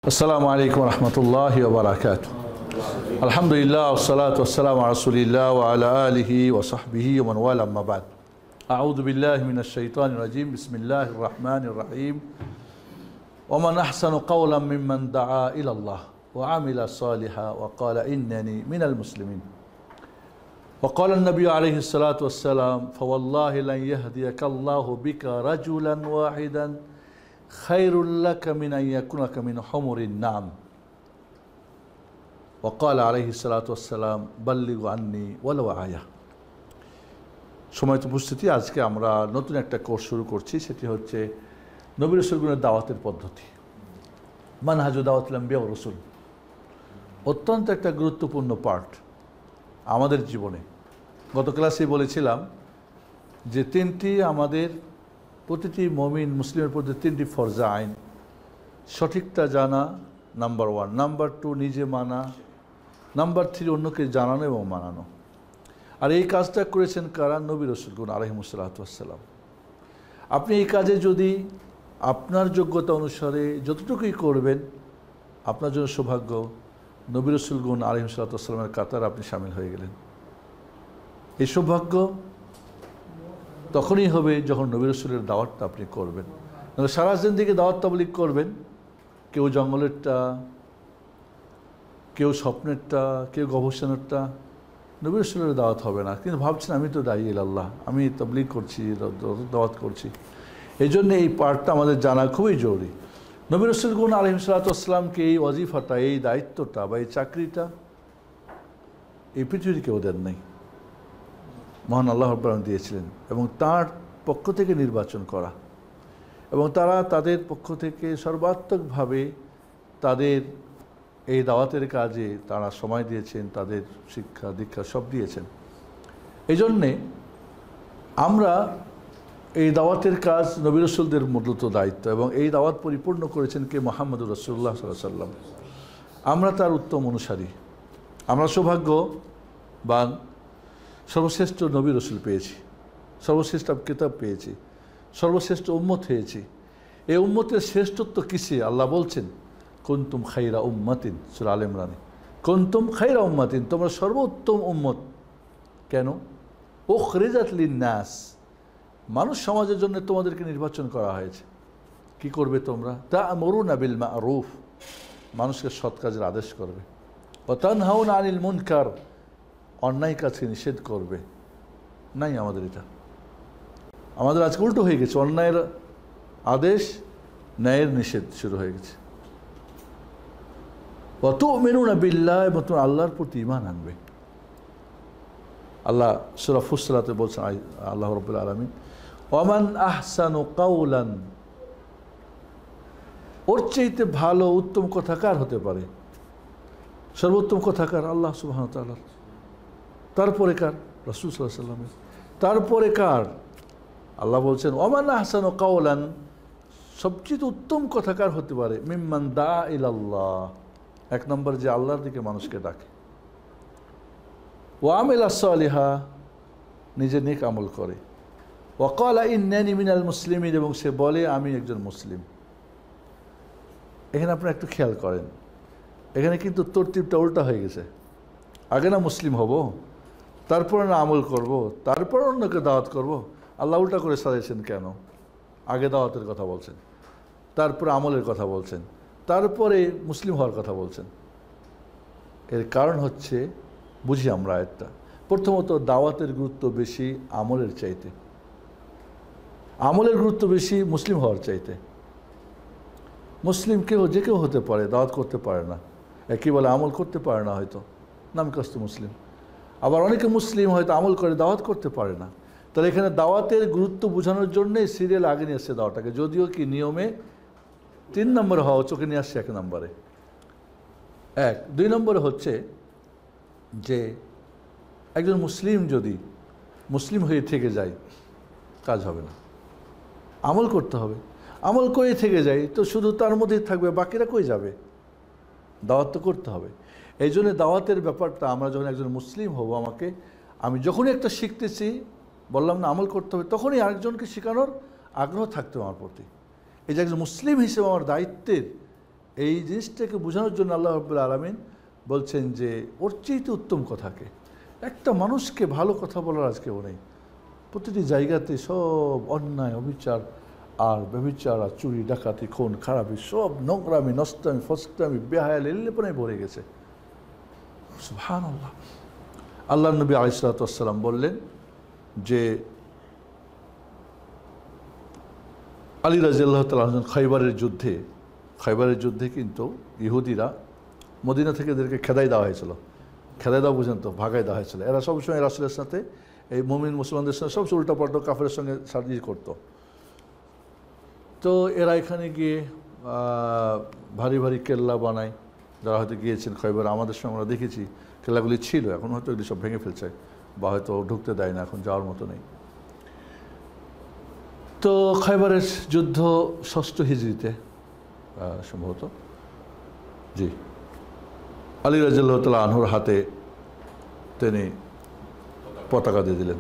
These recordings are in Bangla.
আসসালামু আলাইকুম রহমতুল্লাহি ওয়া বারাকাতুহু। আলহামদুলিল্লাহ ওয়াসসালাতু ওয়াসসালামু আলা রাসূলিল্লাহ ওয়া আলা আলিহি ওয়া সাহবিহি ওয়া মান ওয়ালা, আম্মা বা'দ। আউযু বিল্লাহি মিনাশ শাইতানির রাজীম। বিসমিল্লাহির রহমানির রহিম। ওয়া মান আহসানু কাওলাম মিম্মান দাআ ইলাল্লাহ ওয়া আমিলা সালিহান ওয়া ক্বালা ইন্নানি মিনাল মুসলিমিন। ওয়া ক্বালা আন-নাবিয়্যু আলাইহিস সালাতু ওয়াসসালাম ফাওয়াল্লাহি লান ইয়াহদিয়াকাল্লাহু বিকা রাজুলান ওয়াহিদান খায়রুল লাকা মিন আন ইয়াকুনাকা মিন হুমুরিন নাম। ওয়া ক্বালা আলাইহিস সালাতু ওয়াসসালাম বাল্লিগু আন্নী ওয়ালাউ আয়া। সময়ত উপস্থিতি, আজকে আমরা নতুন একটা কোর্স শুরু করছি, সেটি হচ্ছে নবী রাসূলগণের দাওয়াতের পদ্ধতি, মানহাজু দাওয়াতুল আম্বিয়া ওয়া রাসূল। অত্যন্ত একটা গুরুত্বপূর্ণ পার্ট আমাদের জীবনে। গত ক্লাসে বলেছিলাম যে তিনটি আমাদের প্রতিটি মুমিন মুসলিমের প্রতি তিনটি ফরজা আইন। সঠিকটা জানা নাম্বার 1, নাম্বার 2 নিজে মানা, নাম্বার 3 অন্যকে জানানো এবং মানানো। আর এই কাজটা করেছেন কারা? নবী রাসূলগণ আলাইহিমুস সালাতু ওয়াসসালাম। আপনি এই কাজে যদি আপনার যোগ্যতা অনুসারে যতটুকুই করবেন, আপনার জন্য সৌভাগ্য। নবী রাসূলগণ আলাইহিমুস সালাতু ওয়াসসালামের কাতারে আপনি শামিল হয়ে গেলেন। এই সৌভাগ্য তখনই হবে যখন নবী রাসূলের দাওয়াতটা আপনি করবেন। সারা জিন্দেগি দাওয়াত তাবলীগ করবেন, কেউ জঙ্গলেরটা, কেউ স্বপ্নেরটা, কেউ গবেষণারটা, নবী রাসূলের দাওয়াত হবে না। কিন্তু ভাবছেন আমি তো দায়ী ইলাল্লাহ, আমি তাবলীগ করছি, দাওয়াত করছি। এই জন্য এই পার্টটা আমাদের জানা খুবই জরুরি। নবী রাসূলগণ আলাইহিস সালাতু ওয়াসসালামকে এই ওয়াজিফাটা, এই দায়িত্বটা বা এই চাকরিটা এই পৃথিবীর কেউ দেন নাই, মহান আল্লাহ রাব্বুল আলামিন দিয়েছিলেন। এবং তার পক্ষ থেকে নির্বাচন করা, এবং তারা তাদের পক্ষ থেকে সর্বাত্মকভাবে তাদের এই দাওয়াতের কাজে তারা সময় দিয়েছেন, তাদের শিক্ষা দীক্ষা সব দিয়েছেন। এই জন্যে আমরা এই দাওয়াতের কাজ নবী রাসূলদের মূলত দায়িত্ব, এবং এই দাওয়াত পরিপূর্ণ করেছেন কে? মুহাম্মদুর রাসূলুল্লাহ সাল্লাল্লাহু আলাইহি ওয়াসাল্লাম। আমরা তার উত্তম অনুসারী। আমরা সৌভাগ্যবান, সর্বশ্রেষ্ঠ নবী রাসূল পেয়েছি, সর্বশ্রেষ্ঠ কিতাব পেয়েছি, সর্বশ্রেষ্ঠ উম্মত হয়েছি। এই উম্মতের শ্রেষ্ঠত্ব কিসে? আল্লাহ বলছেন কুনতুম খায়রা উম্মাতিন, সূরা আলে ইমরানে, কুনতুম খায়রা উম্মাতিন, তোমরা সর্বোত্তম উম্মত। কেন? উখরিজাত লিন-নাস, মানুষ সমাজের জন্য তোমাদেরকে নির্বাচন করা হয়েছে। কি করবে তোমরা? তা'মুরুনা বিল মা'রুফ, মানুষকে সৎ কাজের আদেশ করবে। ওয়া তানহাউনা আনিল মুনকার, অন্যায় কাজকে নিষেধ করবে। নাই আমাদের এটা। আমাদের আজকে উল্টো হয়ে গেছে, অন্যায়ের আদেশ, ন্যায়ের নিষেধ শুরু হয়ে গেছে। ওয়া তু'মিনুনা বিল্লাহ, এবং তোমরা আল্লাহর প্রতি ঈমান আনবে। আল্লাহ সূরা ফুসসিলাতে বলছেন আল্লাহ রাব্বুল আলামিন, ওয়ামান আহসানু কাওলান, ওর চাইতে ভালো উত্তম কথা কার হতে পারে? সর্বোত্তম কথাকার আল্লাহ সুবহানাহু ওয়া তাআলা। তারপরে কার? রাসূল সাল্লাল্লাহু আলাইহি ওয়াসাল্লামের। তারপরে কার? আল্লাহ বলছেন ওয়ামান আহসানু কাওলান, সবচেয়ে উত্তম কথা কার হতে পারে? মিম্মান দাআ ইলাল্লাহ, এক নম্বর যে আল্লাহর দিকে মানুষকে ডাকে। ওয়া আমিলা সালিহা, নিজে নেক আমল করে। ওয়া ক্বালা ইন্নানি মিনাল মুসলিমিন, এবং সে বলে আমি একজন মুসলিম। এখানে আপনারা একটু খেয়াল করেন, এখানে কিন্তু তরতিবটা উল্টা হয়ে গেছে। আগে না মুসলিম হব, তারপরে না আমল করব, তারপর অন্যকে দাওয়াত করব। আল্লাহ উল্টা করে সাজাইছেন কেন? আগে দাওয়াতের কথা বলছেন, তারপরে আমলের কথা বলছেন, তারপরে মুসলিম হওয়ার কথা বলছেন। এর কারণ হচ্ছে, বুঝি আমরা আয়াতটা, প্রথমত দাওয়াতের গুরুত্ব বেশি আমলের চাইতে, আমলের গুরুত্ব বেশি মুসলিম হওয়ার চাইতে। মুসলিম কেউ যে কেউ হতে পারে, দাওয়াত করতে পারে না। একই বলে আমল করতে পারে না, হয়তো নাম কষ্ট মুসলিম। আবার অনেকে মুসলিম হয়তো আমল করে, দাওয়াত করতে পারে না। তাহলে এখানে দাওয়াতের গুরুত্ব বোঝানোর জন্যই সিরিয়াল আগে নিয়ে আসছে দাওয়াটাকে, যদিও কি নিয়মে 3 নম্বরে হওয়া, চোখে নিয়ে আসছে 1 নম্বরে। 2 নম্বরে হচ্ছে যে একজন মুসলিম যদি মুসলিম হয়ে থেকে যায়, কাজ হবে না, আমল করতে হবে। আমল করে থেকে যায় তো শুধু তার মধ্যেই থাকবে, বাকিরা কই যাবে? দাওয়াত তো করতে হবে। এই জন্য দাওয়াতের ব্যাপারটা, আমরা যখন একজন মুসলিম হব, আমি যখনই একটা শিখতেছি, বললাম না আমল করতে হবে, তখনই আরেকজনকে শেখানোর আগ্রহ থাকতে আমার প্রতি। এই যে একজন মুসলিম হিসেবে আমার দায়িত্বের এই জিনিসটাকে বোঝানোর জন্য আল্লাহ রাব্বুল আলামিন বলছেন যে ওর চেয়েতে উত্তম কথাকে, একটা মানুষকে ভালো কথা বলার আজকে ও নেই। প্রতিটি জায়গাতে সব অন্যায়, অবিচার আর ব্যভিচার আর চুরি, ডাকাতি, খুন, খারাপি, সব নোংরামি, নষ্টামি, ফস্টামি, বেহায়া, লেল্লেপনায় ভরে গেছে। সুবহানাল্লাহ। আল্লাহ নবী আলাইহিস সালাতু ওয়াস সালাম বললেন যে আলী রাদিয়াল্লাহু তাআলা খয়বারের যুদ্ধে কিন্তু ইহুদিরা মদিনা থেকে এদেরকে খেদাই দেওয়া হয়েছিল। খেদাই দেওয়া পর্যন্ত ভাগাই দেওয়া হয়েছিল। এরা সবসময় রাসূলের সাথে, এই মুমিন মুসলমানদের সাথে সবসময় উল্টাপাল্টা কাফেরের সঙ্গে সার্জি করতো। তো এরা এখানে গিয়ে ভারী ভারী কেল্লা বানায়। যারা হয়তো গিয়েছেন খয়বার, আমাদের সঙ্গে আমরা দেখেছি কেল্লাগুলি ছিল, এখন হয়তো এগুলি সব ভেঙে ফেলছে বা হয়তো ঢুকতে দেয় না, এখন যাওয়ার মতো নেই। তো খয়বারের যুদ্ধ 6ষ্ঠ হিজরিতে সম্ভবত, জি, আলী রাদিয়াল্লাহু তাআলা আনহুর হাতে তিনি পতাকা দিয়ে দিলেন।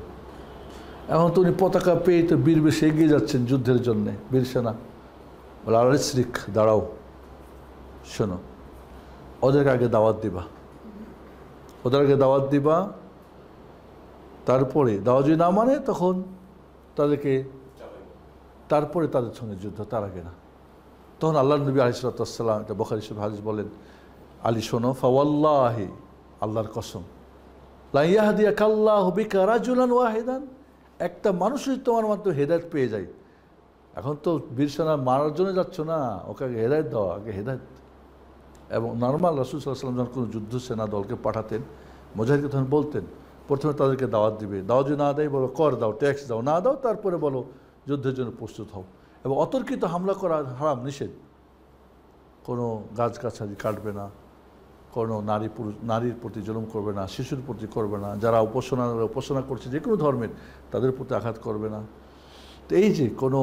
এখন তো উনি পতাকা পেয়ে তো বীর বেশে এগিয়ে যাচ্ছেন যুদ্ধের জন্যে। বীর সেনা বলে, আলাইসরিক, দাঁড়াও, শোনো, ওদেরকে আগে দাওয়াত দিবা, তারপরে দাওয়াত যদি না মানে তখন তারপরে তাদের সঙ্গে যুদ্ধ, তার আগে না। তখন আল্লাহ নবী আলাইহিস সালাতু ওয়াস সালাম, এটা বুখারী শরীফ হাদিস, বলেন, আলী শোনো, ফাওয়াল্লাহি, আল্লাহর কসম, লা ইয়াহদিয়াকাল্লাহু বিকা রাজুলান ওয়াহিদান, একটা মানুষ যদি তোমার মাত্র হেদায়েত পেয়ে যায়। এখন তো বীর সেনা মারার জন্য যাচ্ছ না, ওকে আগে হেদায়েত দাও, আগে হেদায়েত। এবং নর্মাল রাসূল সাল্লাল্লাহু আলাইহি ওয়াসাল্লাম যখন কোনো যুদ্ধ সেনা দলকে পাঠাতেন, মুজাহিদকে তখন বলতেন, প্রথমে তাদেরকে দাওয়াত দিবে, দাওয়াত যদি না দেয় বলো কর দাও, ট্যাক্স দাও, না দাও তারপরে বলো যুদ্ধের জন্য প্রস্তুত হও। এবং অতর্কিত হামলা করা হারাম, নিষেধ। কোনো গাছগাছালি কাটবে না, কোনো নারীর প্রতি জুলুম করবে না, শিশুর প্রতি করবে না, যারা উপাসনা করছে যে কোনো ধর্মের, তাদের প্রতি আঘাত করবে না। তো এই যে কোনো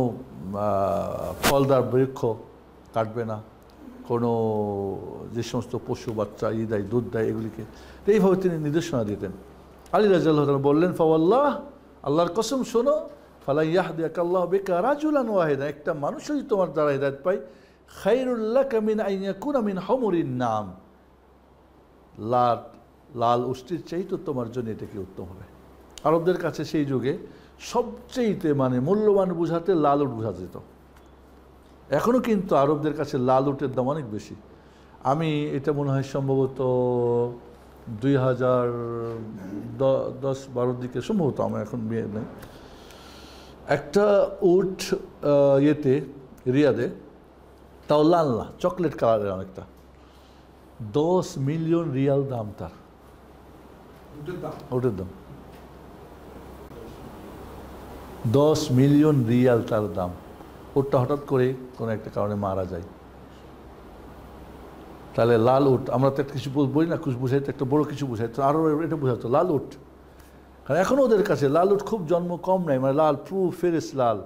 ফলদার বৃক্ষ কাটবে না, কোনো যে সমস্ত পশু বাচ্চা দেয়, দুধ দেয়, এগুলিকে, তো এইভাবে তিনি নির্দেশনা দিতেন। আলী রাদিয়াল্লাহু তাআলা বললেন, ফাওয়াল্লাহ, আল্লাহর কসম, শোনো, ফালা ইয়াহদিয়াকাল্লাহু বিকা রাজুলান ওয়াহিদা, একটা মানুষ যদি তোমার দ্বারা হিদায়াত পায়, খায়রুল লাকা মিন আন ইয়াকুনা মিন হুমুরিন নাম, লাল উষ্টির চাইতে তোমার জন্য এটা কি উত্তম হবে। আরবদের কাছে সেই যুগে সবচেয়ে মূল্যবান বুঝাতে লাল উট বোঝা যেত। এখনও কিন্তু আরবদের কাছে লাল উটের দাম অনেক বেশি। আমি এটা মনে হয় সম্ভবত 2010-12 দিকে সম্ভবত, আমার এখন বিয়ে নেই, একটা উট রিয়াদে, তাও লাল না, চকলেট কালারের অনেকটা, 10 মিলিয়ন রিয়াল দাম তার, উটের দাম 10 মিলিয়ন রিয়াল তার দাম। উটটা হঠাৎ করে কোনো একটা কারণে মারা যায়, তাহলে লাল উট, আমরা তো কিছু বলি না, কিছু বুঝাইতো, একটা বড় কিছু বুঝাইতো, আরও এটা বোঝাতো লাল উট। কারণ এখন ওদের কাছে লাল উট খুব জন্ম কম নাই, লাল প্রুফ ফেরেস লাল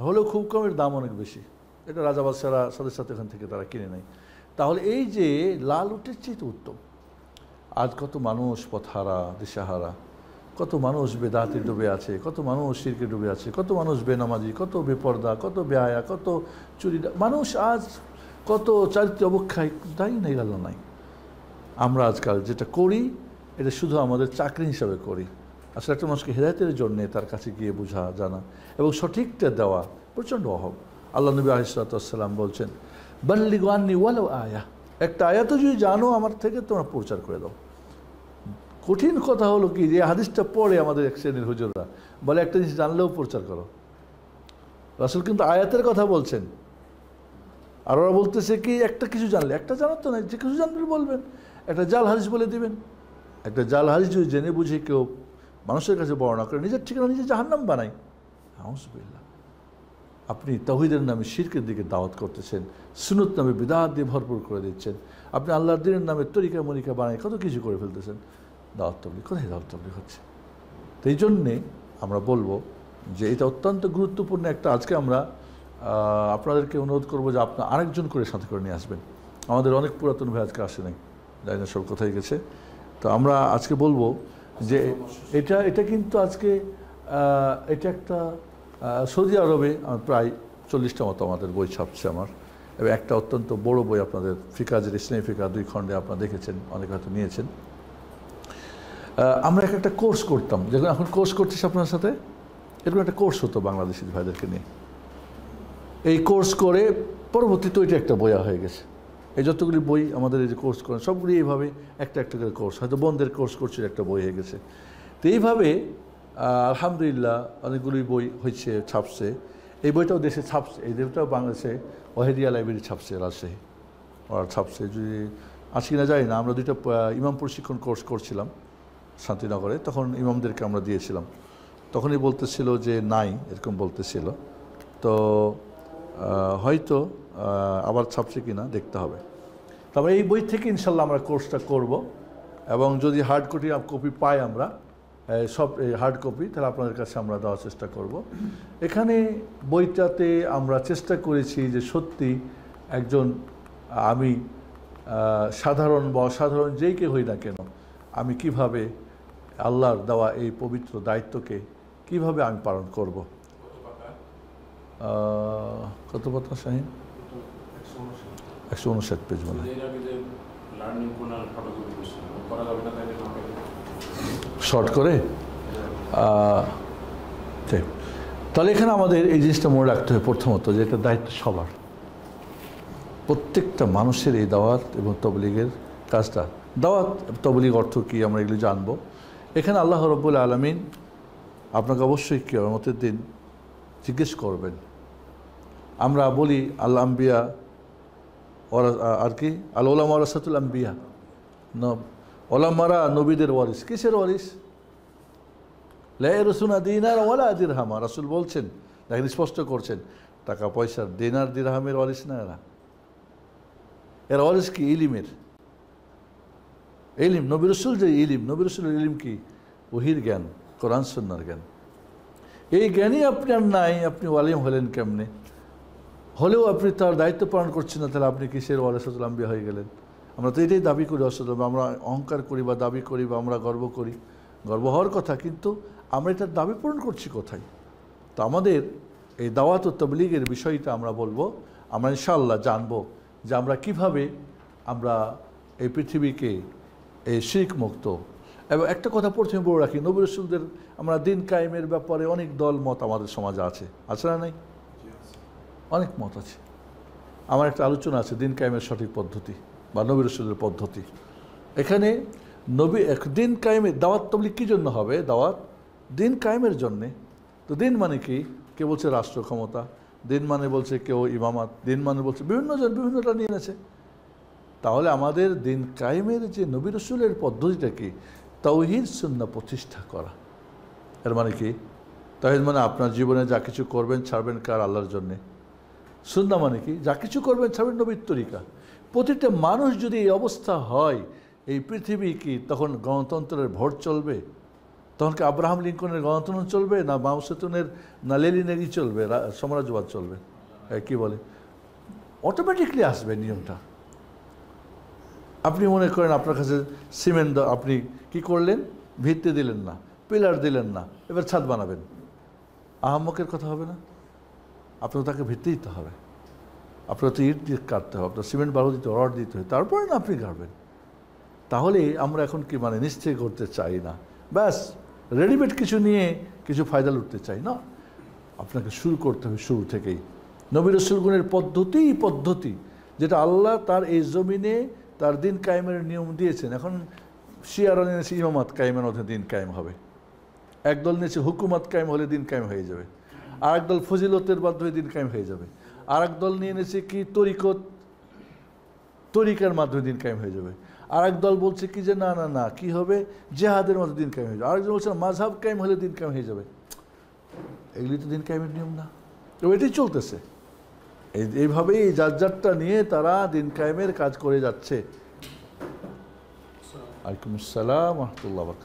হলেও খুব কমের দাম অনেক বেশি। এটা রাজাবাদশারা সাথে এখান থেকে তারা কিনে নেয়। তাহলে এই যে লাল উটের চেয়ে তো উত্তম। আজ কত মানুষ পথহারা, দিশাহারা, কত মানুষ বেদাতে ডুবে আছে, কত মানুষ শিরকে ডুবে আছে, কত মানুষ বেনামাজি, কত বেপর্দা, কত বেহায়া, কত চুরি, মানুষ আজ কত চারিত্র অবক্ষায়, দায়ী নেই, আল্লাহ নাই। আমরা আজকাল যেটা করি এটা শুধু আমাদের চাকরি হিসাবে করি। আসলে একটা মানুষকে হেদায়েতের জন্যে তার কাছে গিয়ে বোঝা, জানা এবং সঠিকটা দেওয়া প্রচণ্ড অভাব। আল্লাহ নবী আলাইহিস সালাতু ওয়াস সালাম বলছেন, বাল্লিগু আন্নি ওয়ালাউ আয়া, একটা আয়াতও যদি জানো আমার থেকে তোমরা প্রচার করে দাও। কঠিন কথা হলো কি, যে হাদিসটা পড়ে আমাদের এক শ্রেণীর হুজুররা বলে একটা জিনিস জানলেও প্রচার করো। রাসূল কিন্তু আয়াতের কথা বলছেন, আর ওরা বলতেছে কি একটা কিছু জানলে, একটা জানার তো নাই, যে কিছু জানলে বলবেন, একটা জাল হাদিস বলে দিবেন। একটা জাল হাদিস যদি জেনে বুঝে কেউ মানুষের কাছে বর্ণনা করে, নিজের ঠিকানা নিজে জাহান্নাম বানায়। আউযুবিল্লাহ। আপনি তাওহীদের নামে শিরকের দিকে দাওয়াত করতেছেন, সুন্নত নামে বিদআত দিয়ে ভরপুর করে দিচ্ছেন, আপনি আল্লাহর দ্বীনের নামে তরিকা মরিকা বানায় কত কিছু করে ফেলতেছেন। দাওয়াত তাবলীগ, কোথায় দাওয়াত তাবলীগ হচ্ছে? তো এই জন্যে আমরা বলবো যে এটা অত্যন্ত গুরুত্বপূর্ণ একটা, আজকে আমরা আপনাদেরকে অনুরোধ করবো যে আপনার আরেকজন করে সাথে করে নিয়ে আসবেন। আমাদের অনেক পুরাতন ভাই আজকে আসে নাই, জানি না সব কোথায় গেছে। তো আমরা আজকে বলবো যে এটা কিন্তু আজকে এটা একটা সৌদি আরবে প্রায় 40টা মতো আমাদের বই ছাপছে আমার। এবং একটা অত্যন্ত বড় বই আপনাদের ফিকাজের ইসলামী ফিকা 2 খণ্ডে আপনারা দেখেছেন, অনেকে হয়তো নিয়েছেন। আমরা একটা কোর্স করতাম, যখন এখন কোর্স করতেছি আপনার সাথে, এরকম একটা কোর্স হতো বাংলাদেশি ভাইদেরকে নিয়ে। এই কোর্স করে পরবর্তীতে ওইটা একটা বইয়া হয়ে গেছে। এই যতগুলি বই আমাদের এই যে কোর্স করেন সবগুলি এইভাবে একটা একটা করে কোর্স, হয়তো বন্ধের কোর্স করছিল একটা বই হয়ে গেছে। তো এইভাবে আলহামদুলিল্লাহ অনেকগুলি বই হয়েছে, ছাপছে। এই বইটাও দেশে ছাপছে, এই বইটাও বাংলাদেশে ওয়াহিদিয়া লাইব্রেরি ছাপছে, রাজশাহী ওরা ছাপছে। যদি আজকে না যাই না, আমরা 2টা ইমাম প্রশিক্ষণ কোর্স করছিলাম শান্তিনগরে, তখন ইমামদেরকে আমরা দিয়েছিলাম। তখনই বলতেছিল যে নাই, এরকম বলতেছিল। তো হয়তো আবার ছাপছে কি না দেখতে হবে। তবে এই বই থেকে ইনশাল্লাহ আমরা কোর্সটা করব, এবং যদি হার্ড কপি পাই আমরা সব হার্ড কপি, তাহলে আপনাদের কাছে আমরা দেওয়ার চেষ্টা করব। এখানে বইটাতে আমরা চেষ্টা করেছি যে সত্যি একজন, আমি সাধারণ বা অসাধারণ যেই কে হই না কেন, আমি কিভাবে আল্লাহর দেওয়া এই পবিত্র দায়িত্বকে কিভাবে আমি পালন করব। কত পাতা শাহিন? 159 পেজ মানে। শর্ট করে তাহলে এখানে আমাদের এই জিনিসটা মনে রাখতে হবে প্রথমত, যে এটা দায়িত্ব সবার, প্রত্যেকটা মানুষের এই দাওয়াত এবং তবলিগের কাজটা। দাওয়াত তবলিগ অর্থ কী আমরা এগুলো জানবো। এখানে আল্লাহ রাব্বুল আলামিন আপনাকে অবশ্যই কিয়ামতের দিন জিজ্ঞেস করবেন। আমরা বলি আল আম্বিয়া আর কি আল উলামা ওয়ারাসাতুল আম্বিয়া, ওলামারা নবীদের ওয়ারিস। কিসের ওয়ারিস? লা ইয়ারসুনা দিনার ওয়ালা দিরহামা। রাসূল বলছেন, দেখেন স্পষ্ট করছেন, টাকা পয়সার দিনার দিরহামের ওয়ারিস না এরা। এর ওয়ারিস কি? ইলিমের। ইলিম, নবী রাসূল যে ইলিম, নবী রাসূলের ইলিম কি? ওহির জ্ঞান, কোরআন সুন্নাহর জ্ঞান। এই জ্ঞানই আপনার নাই, আপনি ওয়ালিম হলেন কেমনে? হলেও আপনি তার দায়িত্ব পালন করছেন না, তাহলে আপনি কিসের ওয়ারাসাতুল আম্বিয়া হয়ে গেলেন? আমরা তো এটাই দাবি করি, আসলে আমরা অহংকার করি বা দাবি করি বা আমরা গর্ব করি, গর্ব হওয়ার কথা, কিন্তু আমরা এটার দাবি পূরণ করছি কোথায়? তো আমাদের এই দাওয়াত ও তাবলীগের বিষয়টা আমরা বলবো, আমরা ইনশাআল্লাহ জানবো যে আমরা কিভাবে আমরা এই পৃথিবীকে এই শিরক মুক্ত। এবং একটা কথা প্রথমে বলে রাখি, নবী রাসূলদের আমরা দিন কায়েমের ব্যাপারে অনেক দল মত আমাদের সমাজে আছে, আছে না নাই? অনেক মত আছে। আমার একটা আলোচনা আছে দিন কায়েমের সঠিক পদ্ধতি বা নবী রাসূলের পদ্ধতি। এখানে নবী দিন কায়েমের দাওয়াত তাবলীগ কী জন্য হবে? দাওয়াত দিন কায়েমের জন্যে। তো দিন মানে কি? কেউ বলছে রাষ্ট্র ক্ষমতা, দিন মানে বলছে কেউ ইমামাত, দিন মানে বলছে বিভিন্ন জন বিভিন্নটা নিয়ে এনেছে। তাহলে আমাদের দিন কায়েমের যে নবী রাসূলের পদ্ধতিটা কি? তাওহীদ সুন্নাহ প্রতিষ্ঠা করা। এর মানে কি? তাওহীদ মানে আপনার জীবনে যা কিছু করবেন ছাড়বেন কার? আল্লাহর জন্যে। সুন্নাহ মানে কি? যা কিছু করবেন ছাড়বেন নবীর তরিকা। প্রতিটা মানুষ যদি এই অবস্থা হয়, এই পৃথিবী কি তখন গণতন্ত্রের ভোট চলবে? তখন কি আব্রাহাম লিঙ্কনের গণতন্ত্র চলবে, না মাও সেতুনের, না লেনিনেরই চলবে, সাম্রাজ্যবাদ চলবে? কি বলে? অটোমেটিকলি আসবে নিয়মটা। আপনি মনে করেন আপনার কাছে সিমেন্ট, আপনি কি করলেন? ভিত্তি দিলেন না, পিলার দিলেন না, এবার ছাদ বানাবেন। আহাম্মকের কথা হবে না? আপনার তাকে ভিত্তি দিতে হবে, আপনার তো ইট দিয়ে কাটতে হবে, আপনার সিমেন্ট বালু দিতে, রড দিতে হবে, তারপরে না আপনি গাড়বেন। তাহলে আমরা এখন কি মানে নিশ্চয় করতে চাই না, ব্যাস রেডিমেড কিছু নিয়ে কিছু ফায়দা লুটতে চাই না। আপনাকে শুরু করতে হবে শুরু থেকেই নবী রাসূলগণের পদ্ধতি, যেটা আল্লাহ তার এই জমিনে তার দিন কায়েমের নিয়ম দিয়েছেন। এখন শিয়ারা নিয়েছে ইমামাত কায়েমের মধ্যে দিন কায়েম হবে, একদল নিয়েছে হুকুমাত কায়েম হলে দিন কায়েম হয়ে যাবে, আর একদল ফজিলতের মাধ্যমে দিন কায়েম হয়ে যাবে, আর একদল নিয়ে এনেছে কি তরিকার মাধ্যমে দিন কায়েম হয়ে যাবে, আর একদল বলছে কি যে না না না কি হবে, জেহাদের মধ্যে দিন কায়েম হয়ে যাবে, আরেকজন বলছে মাযহাব কায়েম হলে দিন কায়েম হয়ে যাবে। এগুলি তো দিন কায়েমের নিয়ম না। তো এটাই চলতেছে, এইভাবেই যার যারটা নিয়ে তারা দিন কায়েমের কাজ করে যাচ্ছে। ওয়ালাইকুম আসসালাম ওয়া রাহমাতুল্লাহি ওয়া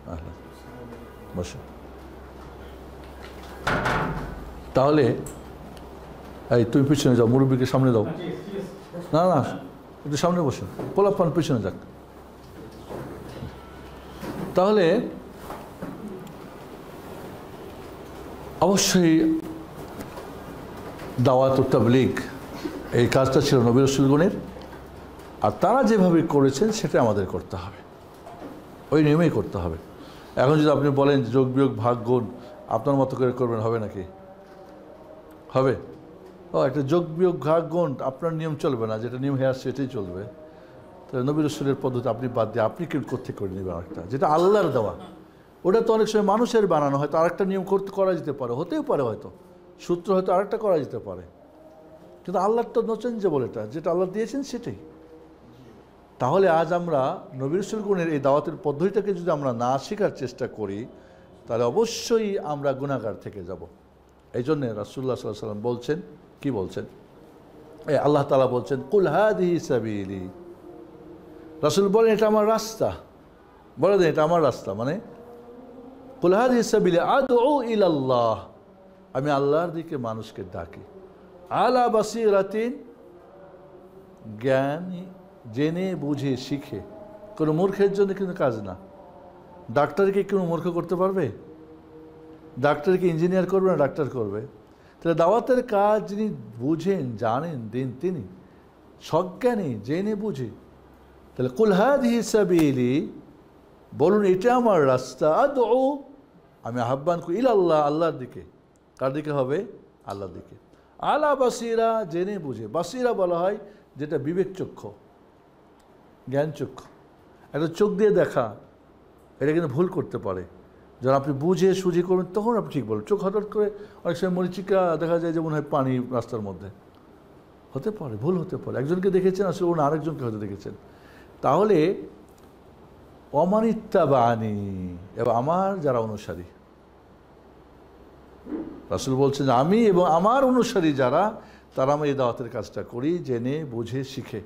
বারাকাতুহু। বসো। তাহলে এই তুমি পিছনে যাও, মুরব্বীকে সামনে দাও। না না একটু সামনে বসে, পোলাপান পিছনে যাক। তাহলে অবশ্যই দাওয়াত ও তাবলীগ এই কাজটা ছিল নবী রাসূলগণের, আর তারা যেভাবে করেছেন সেটা আমাদের করতে হবে, ওই নিয়মেই করতে হবে। এখন যদি আপনি বলেন যোগ বিয়োগ ভাগ গুণ আপনার মতো করে করবেন, হবে নাকি? হবে? ও একটা যোগ বিয়োগ ভাগ গুণ আপনার নিয়ম চলবে না, যেটা নিয়ম হয়ে আসছে সেটাই চলবে। তাহলে নবী রাসূলের পদ্ধতি আপনি বাদ দিয়ে আপনি কি করতে করে নেবেন একটা, যেটা আল্লাহর দেওয়া। ওটা তো অনেক সময় মানুষের বানানো, হয়তো আরেকটা নিয়ম করা যেতে পারে, হতেও পারে, হয়তো সূত্র হয়তো আরেকটা করা যেতে পারে, কিন্তু আল্লাহর তো নো চেঞ্জেবল, এটা যেটা আল্লাহ দিয়েছেন সেটাই। তাহলে আজ আমরা নবী রাসূলগণের এই দাওয়াতের পদ্ধতিটাকে যদি আমরা না শেখার চেষ্টা করি, তাহলে অবশ্যই আমরা গুনাহগার থেকে যাব। এই জন্যে রাসূলুল্লাহ সাল্লাল্লাহু আলাইহি ওয়াসাল্লাম বলছেন, কি বলছেন? আল্লাহ তাআলা বলছেন কুল হাদিহি সাবিলি, রাসূল বলেন এটা আমার রাস্তা, বলে দেন এটা আমার রাস্তা, মানে কুল হাদিহি সাবিলি আদউ ইলাল্লাহ, আমি আল্লাহর দিকে মানুষকে ডাকি, আলা বাসীরাতিন, জ্ঞানী জেনে বুঝে শিখে। কোনো মূর্খের জন্য কিন্তু কাজ না। ডাক্তারকে কেউ মূর্খ করতে পারবে? ডাক্তারকে ইঞ্জিনিয়ার করবে না ডাক্তার করবে? তাহলে দাওয়াতের কাজ যিনি বুঝেন জানেন দিন, তিনি সজ্ঞানী জেনে বুঝে। তাহলে কুল হাদিহি সাবিলি, বলুন এটা আমার রাস্তা, আদউ, আমি আহ্বান করি ইলাল্লাহ, আল্লাহর দিকে। কার দিকে হবে? আল্লাহর দিকে। আলা বাসিরা, জেনে বুঝে। বাসিরা বলা হয় যেটা বিবেক চক্ষু, জ্ঞান চক্ষু। একটা চোখ দিয়ে দেখা, এটা কিন্তু ভুল করতে পারে। যখন আপনি বুঝে সুঝে করবেন তখন আপনি ঠিক বলবেন। চোখ হঠাৎ করে অনেক সময় মরিচিকা দেখা যায়, যেমন হয় পানি রাস্তার মধ্যে, হতে পারে, ভুল হতে পারে। একজনকে দেখেছেন আসলে ওনা আরেকজনকে হয়তো দেখেছেন। তাহলে অমানিত্যা বাণী, এবং আমার যারা অনুসারী, রাসূল বলছেন আমি এবং আমার অনুসারী যারা, তারা আমি এই দাওয়াতের কাজটা করি জেনে বুঝে শিখে।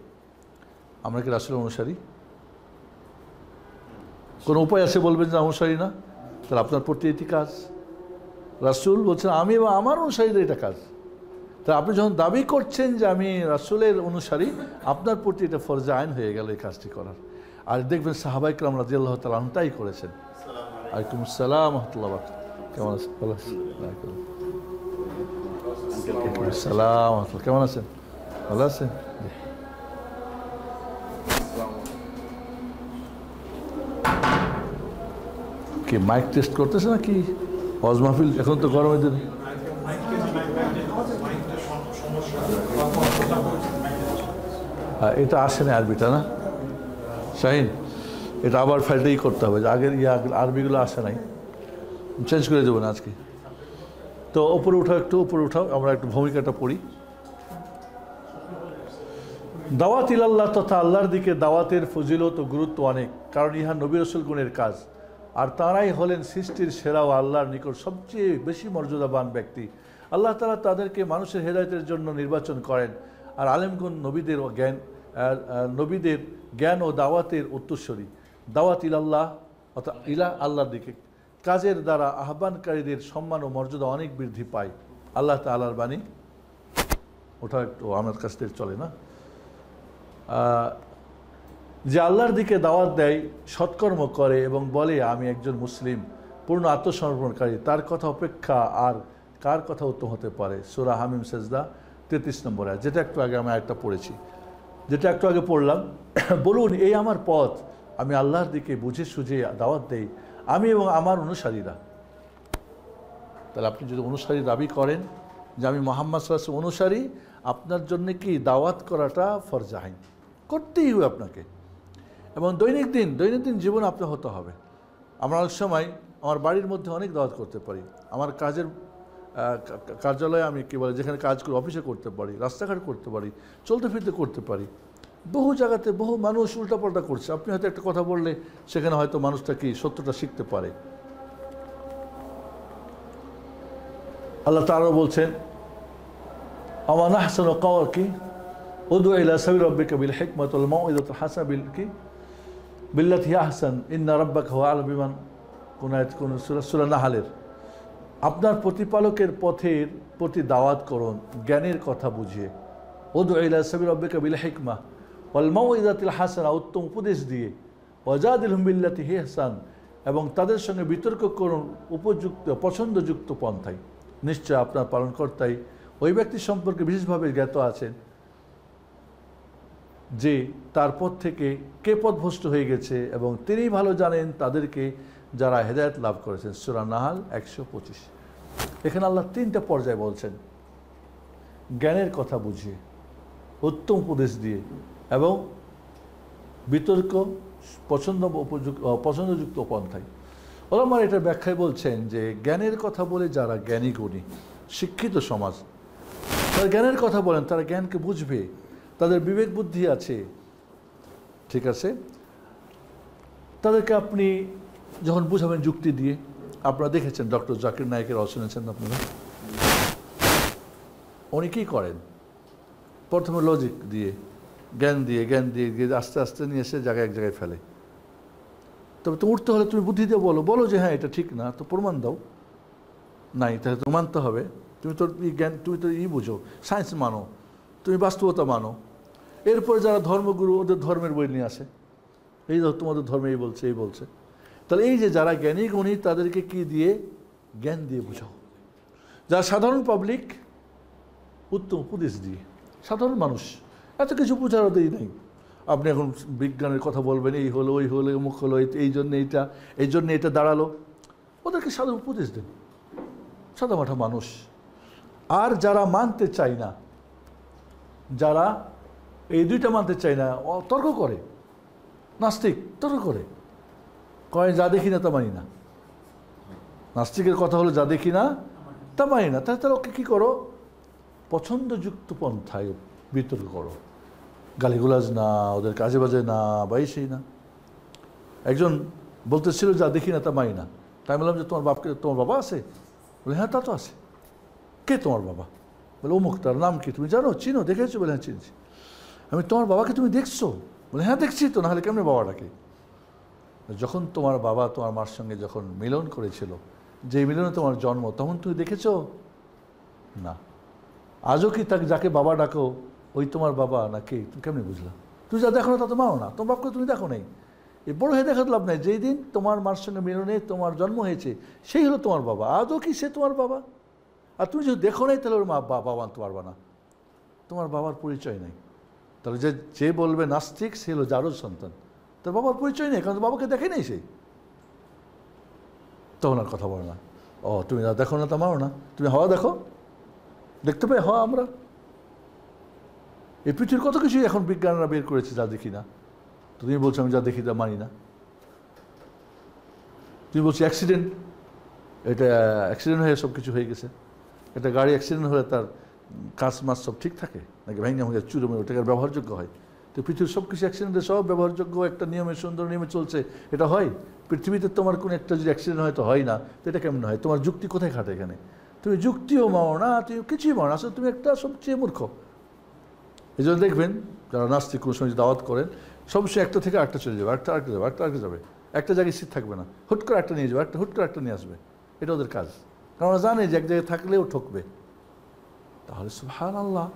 আমরা কি রাসূলের অনুসারী? কোনো উপায় আছে বলবেন যে অনুসারী না? তাহলে আপনার প্রতি এটি কাজ। রাসূল বলছেন আমি এবং আমার অনুসারীদের এটা কাজ। তা আপনি যখন দাবি করছেন যে আমি রাসূলের অনুসারী, আপনার প্রতি এটা ফরজে আইন হয়ে গেল এই কাজটি করার। আর দেখবেন সাহাবায়ে কেরাম রাদিয়াল্লাহু তাআলা আনহুম তাই করেছেন। ওয়ালাইকুম আসসালাম ওয়া রাহমাতুল্লাহি ওয়া বারাকাতুহু। কেমন আছেন? ভালো আছেন? ওয়ালাইকুম আসসালাম ওয়া রাহমাতুল্লাহি। কেমন আছেন? ভালো আছেন? কি মাইক টেস্ট করতেছে নাকি ওয়াজ মাহফিল? এখন তো গরমের দিন। এটা আসে না আরবিটা, না শাহিন? এটা আবার ফাইলটাই করতে হবে, যে আগের আরবিগুলো আসে নাই, চেঞ্জ করে দেবো না আজকে। তো উপরে উঠাও, একটু উপরে উঠাও, আমরা একটু ভূমিকাটা পড়ি। দাওয়াত ইলাল্লাহ তথা আল্লাহর দিকে দাওয়াতের ফজিলত ও গুরুত্ব অনেক, কারণ ইহা নবী রাসূলগণের কাজ, আর তারাই হলেন সৃষ্টির সেরা ও আল্লাহর নিকট সবচেয়ে বেশি মর্যাদাবান ব্যক্তি। আল্লাহ তাআলা তাদেরকে মানুষের হেদায়েতের জন্য নির্বাচন করেন, আর আলেমগণ নবীদের জ্ঞান ও দাওয়াতের উত্তরসূরি। দাওয়াত ইলাল্লাহ অর্থাৎ ইলা আল্লাহর দিকে কাজের দ্বারা আহ্বানকারীদের সম্মান ও মর্যাদা অনেক বৃদ্ধি পায়। আল্লাহ তাআলার বাণী ওটা একটু আমার কাছ থেকে চলে না, যে আল্লাহর দিকে দাওয়াত দেয়, সৎকর্ম করে এবং বলে আমি একজন মুসলিম, পূর্ণ আত্মসমর্পণকারী, তার কথা অপেক্ষা আর কার কথা উত্তম হতে পারে? সূরা হামিম সেজদা 33 নম্বর আয়াত, যেটা একটু আগে আমি একটা পড়েছি, যেটা একটু আগে পড়লাম। বলুন এই আমার পথ, আমি আল্লাহর দিকে বুঝে সুঝে দাওয়াত দেই, আমি এবং আমার অনুসারীরা। তাহলে আপনি যদি অনুসারী দাবি করেন যে আমি মুহাম্মদ সাল্লাল্লাহু আলাইহি ওয়াসাল্লাম অনুসারী, আপনার জন্য কি দাওয়াত করাটা ফরজ আইন, করতেই হবে আপনাকে। এবং দৈনন্দিন জীবন আপনার হতে হবে। আমরা অনেক সময় আমার বাড়ির মধ্যে অনেক দাওয়াত করতে পারি, আমার কার্যালয়ে আমি কী বলে যেখানে কাজ করি অফিসে করতে পারি, রাস্তাঘাট করতে পারি, চলতে ফিরতে করতে পারি। বহু জায়গাতে বহু মানুষ উল্টাপাল্টা করছে, আপনি হয়তো একটা কথা বললে সেখানে হয়তো মানুষটা কি সত্যটা শিখতে পারে। আল্লাহ তাআলা বলছেন আমান আহসানু কাওলা কি উদউ ইলা সাবিলি রাব্বিকা বিল হিকমাতি ওয়াল মাউইযাতিল হাসানাতি বিল্লাতি হিয়া আহসান ইন্না রাব্বাকা হুয়া আ'লামু বিমান, কোন সূরা নাহলের। আপনার প্রতিপালকের পথের প্রতি দাওয়াত করুন জ্ঞানের কথা বুঝিয়ে, উদউ ইলা সাবিলি রাব্বিকা বিল হিকমা ওয়াল মাউইযাতিল হাসানা, উত্তম উপদেশ দিয়ে, ওয়াজাদিলহুম বিল্লাতি হিয়া আহসান, এবং তাদের সঙ্গে বিতর্ক করুন উপযুক্ত পছন্দযুক্ত পন্থায়। নিশ্চয় আপনার পালনকর্তাই ওই ব্যক্তি সম্পর্কে বিশেষভাবে জ্ঞাত আছেন যে তার পথ থেকে কে পথভ্রষ্ট হয়ে গেছে এবং তিনি ভালো জানেন তাদেরকে যারা হেদায়েত লাভ করেছেন। সূরা নাহাল 125। এখানে আল্লাহ 3টা পর্যায় বলছেন, জ্ঞানের কথা বুঝিয়ে, উত্তম উপদেশ দিয়ে এবং বিতর্ক পছন্দযুক্ত পন্থায়। ওলামারা এটা ব্যাখ্যায় বলছেন যে জ্ঞানের কথা বলে যারা জ্ঞানী গুণী শিক্ষিত সমাজ, তারা জ্ঞানের কথা বলেন, তারা জ্ঞানকে বুঝবে, তাদের বিবেক বুদ্ধি আছে, ঠিক আছে, তাদেরকে আপনি যখন বুঝাবেন যুক্তি দিয়ে। আপনারা দেখেছেন ডক্টর জাকির নায়েকের শুনেছেন আপনারা, উনি কী করেন, প্রথমে লজিক দিয়ে জ্ঞান দিয়ে আস্তে আস্তে নিয়ে এসে এক জায়গায় ফেলে। তবে তো উঠতে হলে তুমি বুদ্ধি দিয়ে বলো যে হ্যাঁ এটা ঠিক না, তো প্রমাণ দাও, নাই তাহলে তো মানতে হবে। তুমি তো জ্ঞান, তুমি তো বুঝো, সায়েন্স মানো, তুমি বাস্তবতা মানো। এরপরে যারা ধর্মগুরু ওদের ধর্মের বই নিয়ে আসে, এই তোমাদের ধর্মে এই বলছে। তাহলে এই যে যারা জ্ঞানী গুণী তাদেরকে কি দিয়ে, জ্ঞান দিয়ে বোঝাও। যারা সাধারণ পাবলিক, উত্তম উপদেশ দিয়ে। সাধারণ মানুষ এত কিছু বোঝার ওদেরই নেই। আপনি এখন বিজ্ঞানের কথা বলবেন, এই হলো ওই হলো অমুক হলো, এই জন্য এটা দাঁড়ালো, ওদেরকে সাধারণ উপদেশ দেন, সাদামাঠা মানুষ। আর যারা মানতে চায় না, যারা এই দুইটা মানতে চায় না, তর্ক করে, নাস্তিক তর্ক করে, কয় যা দেখি না তা মানি না। নাস্তিকের কথা হলো যা দেখি না তা মানি না। তাহলে ওকে কী করো, পছন্দযুক্ত পন্থায় বিতর্ক করো, গালিগুলাজ না, ওদের কাজে বাজে না, বা সেই না। একজন বলতেছিল যা দেখি না তা মানি না। তাই বললাম যে তোমার বাবা আছে? বলে হ্যাঁ তা তো আছে। কে তোমার বাবা? বলে অমুক, তার নাম কি তুমি জানো, চিনো, দেখেছো? বলে হ্যাঁ চিনছি। আমি তোমার বাবাকে তুমি দেখছো? বলে হ্যাঁ দেখছি তো, নাহলে কেমনি বাবাটাকে? যখন তোমার বাবা তোমার মার সঙ্গে যখন মিলন করেছিল, যে মিলনে তোমার জন্ম, তখন তুমি দেখেছো? না। আজও কি যাকে বাবা ডাকো ওই তোমার বাবা নাকি? তুমি কেমনি বুঝলা? তুমি যা দেখো না তা তো মানো না, তোমার বাপকে তুমি দেখো নাই। এই বড় হয়ে দেখাতে লাভ নাই। যেই দিন তোমার মার সঙ্গে মিলনে তোমার জন্ম হয়েছে সেই হলো তোমার বাবা। আজও কি সে তোমার বাবা? আর তুমি যদি দেখো নাই তাহলে ওর বাবা আনতে পারবা না, তোমার বাবার পরিচয় নেই। তাহলে যে বলবে নাস্তিক সে হলো জারজ সন্তান, তার বাবার পরিচয় নেই, কারণ বাবাকে দেখে নেই সেই, তখন আর কথা বলে না। ও তুমি যা দেখো না তা মানো না, তুমি হাওয়া দেখো, দেখতে পাই হাওয়া আমরা। এই পৃথিবীর কত কিছুই এখন বিজ্ঞানরা বের করেছে যা দেখি না। তো তুমি বলছো আমি যা দেখি তা মানি না। তুমি বলছি অ্যাক্সিডেন্ট, এটা অ্যাক্সিডেন্ট হয়ে সব কিছু হয়ে গেছে। একটা গাড়ি অ্যাক্সিডেন্ট হলে তার কাঁচ মাছ সব ঠিক থাকে নাকি ভেঙে ভেঙে চুরমে ওটাকে ব্যবহারযোগ্য হয়? তো পৃথিবীর সব কিছু অ্যাক্সিডেন্টে সব ব্যবহারযোগ্য একটা নিয়মে, সুন্দর নিয়মে চলছে, এটা হয়। পৃথিবীতে তোমার কোনো একটা যদি অ্যাক্সিডেন্ট হয় তো হয় না, তো এটা কেমন হয়? তোমার যুক্তি কোথায় খাটে এখানে? তুমি যুক্তিও মানো না, তুমি কিছুই মানো না, আসলে তুমি একটা সবচেয়ে মূর্খ। এই জন্য দেখবেন যারা নাস্তিক কোনো সময় দাওয়াত করেন, সবসময় একটা থেকে আরেকটা চলে যাবে, আরেকটা যাবে, একটা জায়গায় স্থির থাকবে না, হুট করে একটা নিয়ে যাবে, হুট করে একটা নিয়ে আসবে। এটা ওদের কাজ, কারণ ওরা জানে যে এক জায়গায় থাকলেও ঠকবে। তাহলে সুবহানাল্লাহ।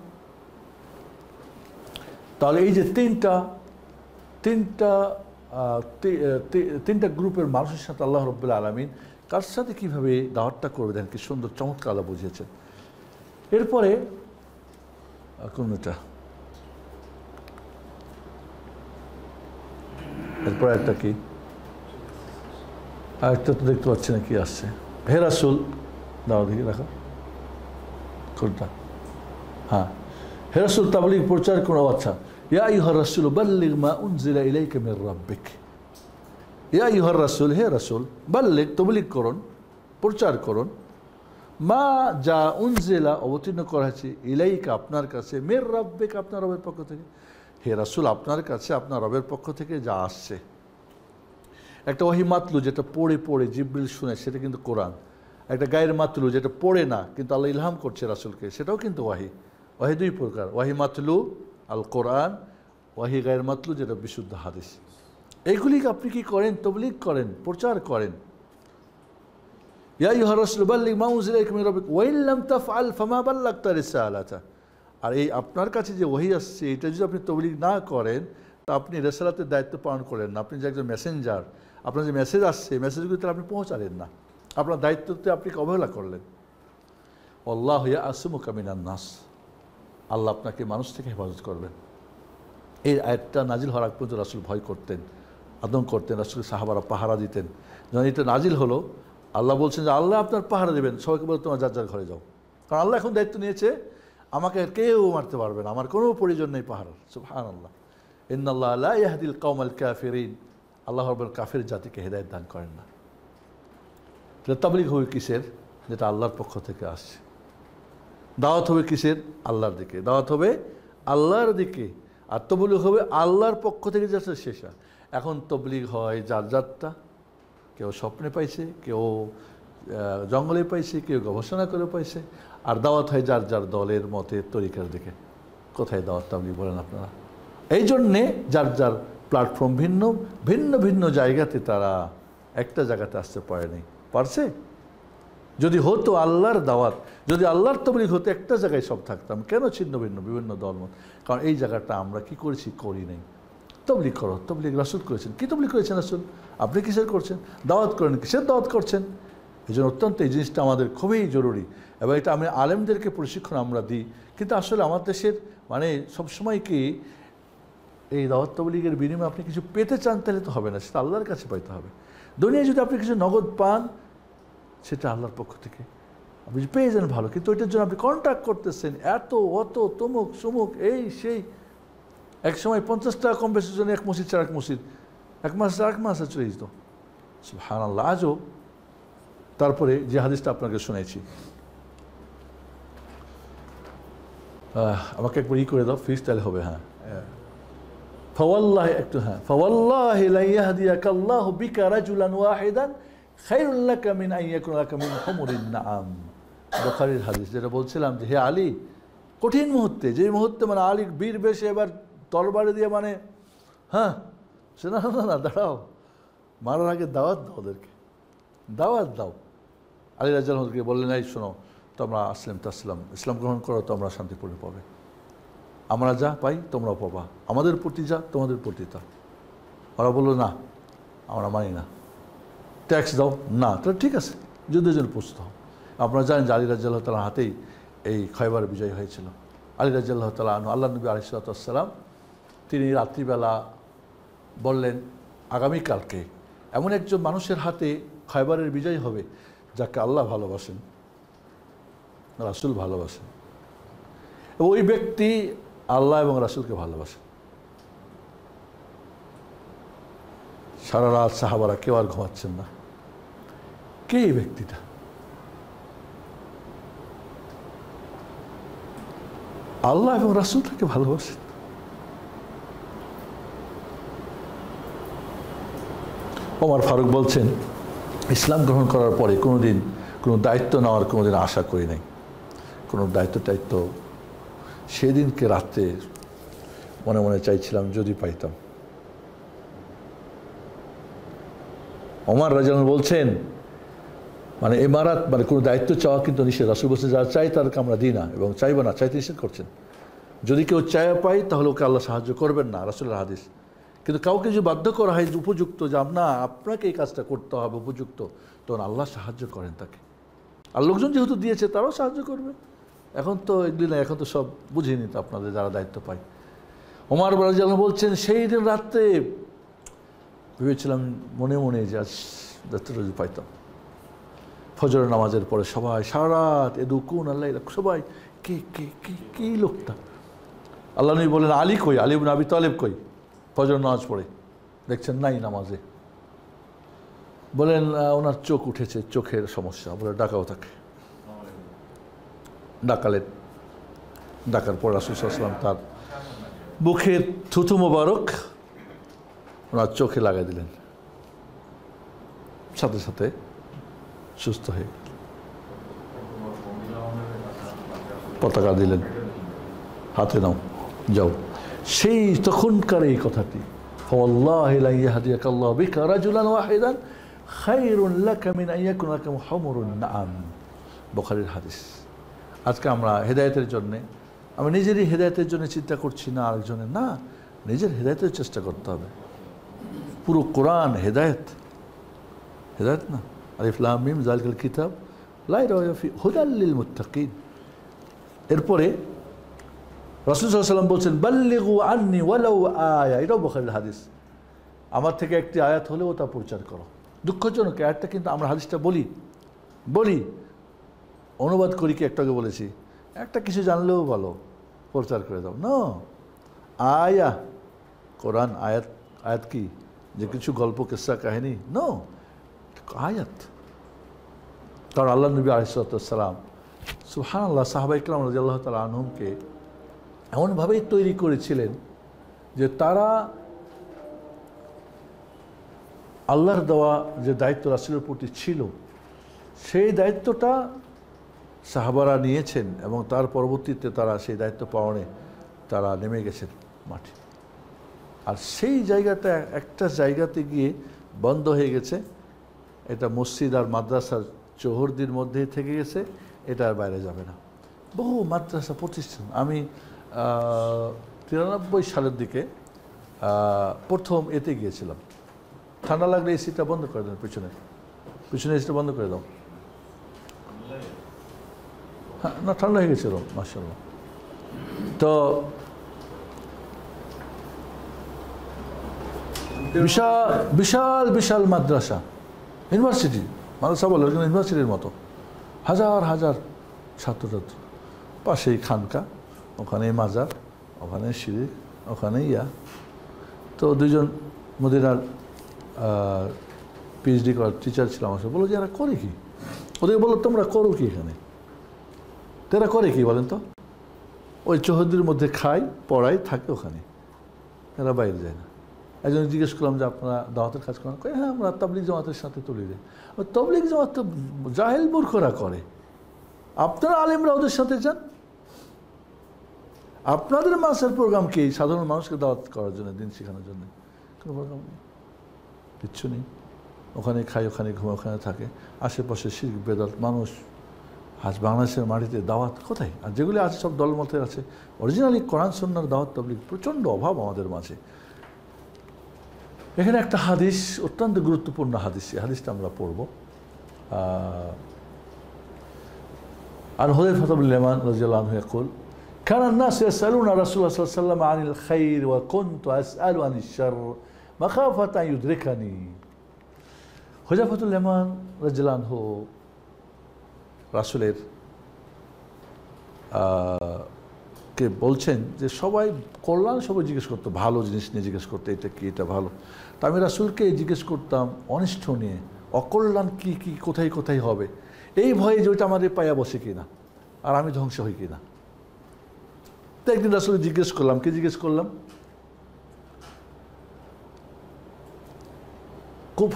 তাহলে এই যে তিনটা গ্রুপের মানুষের সাথে আল্লাহ রাব্বুল আলামিন কার সাথে কীভাবে দাওয়াতটা করবে, দেখেন কি সুন্দর চমৎকার আল্লাহ বুঝিয়েছেন। এরপরে কোনটা, এরপরে একটা কি, আরেকটা তো দেখতে পাচ্ছি না কি আসছে। হে রাসূল, দাও দেখি রাখো কোনটা, হ্যাঁ, হে রাসূল তাবলীগ প্রচার করো। আচ্ছা, ইয়া আইয়ুহার রাসূল বাল্লিগ মা উনজিলা ইলাইকা মির রাব্বিক। ইয়া আইয়ুহার রাসূল, হে রাসূল, বাল্লিগ তাবলীগ করুন, প্রচার করুন, মা যা উনজিলা অবতীর্ণ করা হয়েছে, ইলাইকা আপনার কাছে, মির রাব্বিক আপনার রবের পক্ষ থেকে। হে রাসূল আপনার কাছে আপনার রবের পক্ষ থেকে যা আসছে। একটা ওয়াহি মাতলু যেটা পড়ে পড়ে জিবরিল শুনে, সেটা কিন্তু কোরআন। একটা গায়ের মাতলু যেটা পড়ে না কিন্তু আল্লাহ ইলহাম করছে রাসূলকে, সেটাও কিন্তু ওয়াহি। ওয়াহি দুই প্রকার, ওয়াহি মাতলু আল কোরআন, ওয়াহি গায়ের মাতলু যেটা বিশুদ্ধ হাদিস। এইগুলি আপনি কি করেন? তাবলীগ করেন, প্রচার করেন। ইয়া আইয়ুহার রাসূল বাল্লিগ মা উনজিলা ইলাইকা মির রাব্বিক ওয়া ইন লাম তাফআল ফামা বাল্লাগতা রিসালাতা। আর এই আপনার কাছে যে ওয়াহি আসছে, এটা যদি আপনি তাবলীগ না করেন তা আপনি রিসালাতের দায়িত্ব পালন করেন না। আপনি যে একজন মেসেঞ্জার, আপনার যে মেসেজ আসছে, মেসেজগুলো তাহলে আপনি পৌঁছালেন না, আপনার দায়িত্বতে আপনি অবহেলা করলেন। আল্লাহু ইয়াসিমুকা মিনান নাস, আল্লাহ আপনাকে মানুষ থেকে হেফাজত করবেন। এই আয়াতটা নাজিল হওয়ার আগ পর্যন্ত রাসূল ভয় করতেন, আতঙ্ক করতেন, রাসূল সাহাবারা পাহারা দিতেন। যখন এটা নাজিল হলো, আল্লাহ বলছেন যে আল্লাহ আপনার পাহারা দেবেন, সবাইকে বলে তোমার যার যার ঘরে যাও, কারণ আল্লাহ এখন দায়িত্ব নিয়েছে, আমাকে কেউ মারতে পারবে না, আমার কোনো প্রয়োজন নেই পাহারার। সুবহানাল্লাহ। ইন্নাল্লাহ লা ইয়াহদিল কওমাল কাফিরিন, আল্লাহ রাব্বুল কাফির জাতিকে হেদায়েত দান করেন না। তাবলীগ হবে কিসের? যেটা আল্লাহর পক্ষ থেকে আসছে। দাওয়াত হবে কিসের? আল্লাহর দিকে। দাওয়াত হবে আল্লাহর দিকে, আর তাবলীগ হবে আল্লাহর পক্ষ থেকে যেটা শেষা। এখন তাবলীগ হয় যার যারটা, কেউ স্বপ্নে পাইছে, কেউ জঙ্গলে পাইছে, কেউ গবেষণা করে পাইছে, আর দাওয়াত হয় যার যার দলের মতের তরিকার দিকে। কোথায় দাওয়াত তাবলীগ বলেন আপনারা? এই জন্যে যার যার প্ল্যাটফর্ম ভিন্ন, ভিন্ন ভিন্ন জায়গাতে তারা একটা জায়গাতে আসতে পারেনি। পারছে? যদি হতো আল্লাহর দাওয়াত, যদি আল্লাহর তাবলীগ হতো, একটা জায়গায় সব থাকতাম, কেন ছিন্ন ভিন্ন বিভিন্ন দলমত? কারণ এই জায়গাটা আমরা কি করেছি? করি নাই। তাবলীগ করো, তাবলীগ রাসূল করেছেন। কি তাবলীগ করেছেন রাসূল? আপনি কিসের করছেন? দাওয়াত করেন, কিসের দাওয়াত করছেন? এই জন্য অত্যন্ত এই জিনিসটা আমাদের খুবই জরুরি, এবং এটা আমি আলেমদেরকে প্রশিক্ষণ আমরা দিই। কিন্তু আসলে আমার দেশের মানে সবসময় কি এই দাওয়াত তাবলীগের বিনিময়ে আপনি কিছু পেতে চান, তাহলে তো হবে না, সেটা আল্লাহর কাছে পাইতে হবে। দুনিয়ায় যদি আপনি কিছু নগদ পান, সেটা আল্লাহর পক্ষ থেকে আপনি পেয়ে যান ভালো, কিন্তু ওইটার জন্য আপনি কন্ট্যাক্ট করতেছেন, এত অত তমুক সমুক এই সেই। এক সময় 50 টাকা কম বেশির জন্য এক মসজিদ ছাড়া এক মসজিদ, এক মাস আর এক মাসে চলে যেত। সুবহানাল্লাহ। আজও তারপরে যে হাদিসটা আপনাকে শুনেছি, আমাকে একবার করে দাও ফিস, তাহলে হবে। হ্যাঁ, ফাওয়াল্লাহি একটু, হ্যাঁ, ফাওয়াল্লাহি লা ইয়াহদিয়াকাল্লাহু বিকা রাজুলান ওয়াহিদান খায়রুল লাকা মিন আন ইয়াকুনা লাকা মিন হুমুরিন নাআম। বুখারীর হাদিস, যেটা বলছিলাম যে হে আলী, কঠিন মুহূর্তে, যে মুহূর্তে মানে আলী বীর বেশে এবার তরবারি দিয়ে মানে হ্যাঁ সে না না না দাঁড়াও, মারার আগে দাওয়াত দাও, ওদেরকে দাওয়াত দাও। আলী রাদিয়াল্লাহু আনহু বললেন, এই শোনো, তোমরা আসলাম তাসলাম, ইসলাম গ্রহণ করো, তোমরা শান্তিপূর্ণ পাবে। আমরা যা পাই তোমরাও পাবা, আমাদের প্রতি যা তোমাদের প্রতি তা। ওরা বললো না, আমরা মানি না। ট্যাক্স দাও না, তাহলে ঠিক আছে, যুদ্ধের জন্য প্রস্তুত হও। আপনারা জানেন যে আলী রাদিয়াল্লাহু তাআলার হাতেই এই খয়বার বিজয় হয়েছিল। আলী রাদিয়াল্লাহু তাআলা আনহু, আল্লাহ নবী আলাইহিস সালাতু ওয়াস সালাম, তিনি রাত্রিবেলা বললেন আগামীকালকে এমন একজন মানুষের হাতে খয়বারের বিজয় হবে যাকে আল্লাহ ভালোবাসেন, রাসূল ভালোবাসেন, ওই ব্যক্তি আল্লাহ এবং রাসূলকে ভালোবাসেন। সারা রাত সাহাবারা কেউ আর ঘুমাচ্ছেন না। কে এই ব্যক্তিটা? আল্লাহ এবং রাসূল তাকে ভালোবাসেন। ওমর ফারুক বলছেন, ইসলাম গ্রহণ করার পরে কোনোদিন কোনো দায়িত্ব নেওয়ার কোনোদিন আশা করি নাই, কোনো দায়িত্ব সেদিনকে রাতে মনে মনে চাইছিলাম যদি পাইতাম। ওমর রাদিয়াল্লাহু বলছেন, মানে ইমারাত মানে কোনো দায়িত্ব চাওয়া কিন্তু নিষেধ। রাসূল বলছেন, যারা চাই তাদেরকে আমরা দিই না এবং চাইবো না, চাইতে নিষেধ করছেন। যদি কেউ চায়া পাই তাহলে ওকে আল্লাহ সাহায্য করবেন না, রাসূলের হাদিস। কিন্তু কাউকে যদি বাধ্য করা হয় উপযুক্ত, যে আপনাকে এই কাজটা করতে হবে উপযুক্ত, তখন আল্লাহ সাহায্য করেন তাকে। আর লোকজন যেহেতু দিয়েছে তারাও সাহায্য করবে। এখন তো এগুলি না, এখন তো সব বুঝিয়ে নিত আপনাদের যারা দায়িত্ব পায়। ওমর রাদিয়াল্লাহু বলছেন, সেই দিন রাত্রে ভেবেছিলাম মনে মনে যে আজ দায়িত্বটা যদি পাইতাম। ফজরের নামাজের পরে সবাই সারা রাত এদুকুন আল্লাহ, সবাই কে কে কে কে লোকটা? আল্লাহ নবী বলেন, আলী কই? আলী ইবনে আবি তালেব কই? ফজর নামাজ পড়ে দেখছেন নাই নামাজে। বলেন ওনার চোখ উঠেছে, চোখের সমস্যা, বলে ডাকাও তাকে। ডাকালেন, ডাকার পর রাসূল সাল্লাল্লাহু আলাইহি ওয়াসাল্লাম তার মুখের থুথু মোবারক ওনার চোখে লাগাই দিলেন, সাথে সাথে সুস্থ হয়ে পতাকা দিলেন, হাতে নাও যাও। সেই তখনকার এই কথাটি, ফাওয়াল্লাহি লা ইয়াহদিয়াকাল্লাহু বিকা রাজুলান ওয়াহিদান খায়রুন লাকা মিন আন ইয়াকুনা লাকা হুমুরুন নাআম। বুখারীর হাদিস। আজকে আমরা হেদায়েতের জন্যে, আমি নিজেরই হেদায়েতের জন্য চিন্তা করছি না, আরেকজনের না, নিজের হেদায়েতের চেষ্টা করতে হবে। পুরো কোরআন হেদায়েত, হেদায়েত না? আলিফ লাম মিম যালিকাল কিতাব লা রাইবা ফিহি হুদাল লিল মুত্তাকিন। এরপরে রাসূল সাল্লাল্লাহু আলাইহি ওয়াসাল্লাম বলছেন বাল্লিগু আন্নি ওয়ালাউ আয়া, এটাও বুখারীর হাদিস, আমার থেকে একটি আয়াত হলেও তা প্রচার করো। দুঃখজনক আয়াতটা কিন্তু আমরা হাদিসটা বলি অনুবাদ করি, কি একটু আগে বলেছি, একটা কিছু জানলেও ভালো প্রচার করে দাও না। আয়া কোরআন আয়াত কি যে কিছু গল্প কিসসা কাহিনী? নো, আয়াত। কারণ আল্লাহ নবী আলাইহিস সালাম সুবহানাল্লাহ সাহাবা ইকরাম রাদিয়াল্লাহু তাআলা আনহুমকে এমনভাবেই তৈরি করেছিলেন যে তারা আল্লাহর দেওয়া যে দায়িত্ব রাসূলের প্রতি ছিল সেই দায়িত্বটা সাহাবারা নিয়েছেন এবং তার পরবর্তীতে তারা সেই দায়িত্ব পালনে তারা নেমে গেছেন মাঠে। আর সেই জায়গাটা একটা জায়গাতে গিয়ে বন্ধ হয়ে গেছে, এটা মসজিদ আর মাদ্রাসার চৌহদ্দির মধ্যেই থেকে গেছে, এটা আর বাইরে যাবে না। বহু মাদ্রাসা প্রতিষ্ঠান, আমি 93 সালের দিকে প্রথম এতে গিয়েছিলাম। ঠান্ডা লাগলে এসিটা বন্ধ করে দেন, পিছনে এসিটা বন্ধ করে দাও। হ্যাঁ না, ঠান্ডা হয়ে গেছিল মাশাআল্লাহ। তো বিশাল বিশাল মাদ্রাসা, ইউনিভার্সিটি, মাদ্রাসা বলে কিন্তু ইউনিভার্সিটির মতো, হাজার হাজার ছাত্রছাত্রী, পাশেই খানকা, ওখানে মাজার, ওখানে শিরিক, ওখানে তো দুজন মদিনার পিএইচডি করার টিচার ছিল আমার সাথে, বললো যে এরা করে কি? ওদের বললো তোমরা করো কি এখানে? এরা করে কি বলেন তো? ওই চৌহদ্দির মধ্যে খায়, পড়ায়, থাকে ওখানে, এরা বাইরে যায় না। একজন জিজ্ঞেস করলাম যে আপনারা দাওয়াতের কাজ করেন? হ্যাঁ আমরা তাবলিগ জামাতের সাথে তুলে দিই। তাবলিগ জামাত তো জাহেল মূর্খরা করে, আপনারা আলেমরা ওদের সাথে যান। আপনাদের মাসের প্রোগ্রাম কি সাধারণ মানুষকে দাওয়াত করার জন্য, দিন শেখানোর জন্য? কোনো প্রোগ্রাম নেই, কিচ্ছু নেই। ওখানে খায়, ওখানে ঘুমায়, ওখানে থাকে, আশেপাশে শিরক বেদাত মানুষ। আজ বাংলাদেশের মাটিতে দাওয়াত কোথায়? আর যেগুলি আছে সব দলমতে আছে। অরিজিনালি কোরআন সুন্নাহর দাওয়াত তাবলিগ প্রচণ্ড অভাব আমাদের মাঝে। এখানে একটা হাদিস, অত্যন্ত গুরুত্বপূর্ণ হাদিস, এই হাদিসটা আমরা পড়ব। আর হুযায়ফা বিন ইয়ামান রাদিয়াল্লাহু আনহু يقول كان الناس يسألون رسول الله صلى الله عليه وسلم عن الخير وكنت أسأل عن الشر مخافة أن يدركني। হুযায়ফা বিন ইয়ামান রাদিয়াল্লাহু আনহু রাসূলের কে বলছেন যে সবাই কল্যাণ সবাই জিজ্ঞেস করতো, ভালো জিনিস নিয়ে জিজ্ঞেস করতো, এটা কি, এটা ভালো। তা আমি রাসূলকে জিজ্ঞেস করতাম অনিষ্ট নিয়ে, অকল্যাণ কি কি কোথায় কোথায় হবে, এই ভয়ে যে ওইটা আমাদের পায়া বসে কিনা আর আমি ধ্বংস হই কিনা। তো একদিন রাসূল জিজ্ঞেস করলাম, কি জিজ্ঞেস করলাম?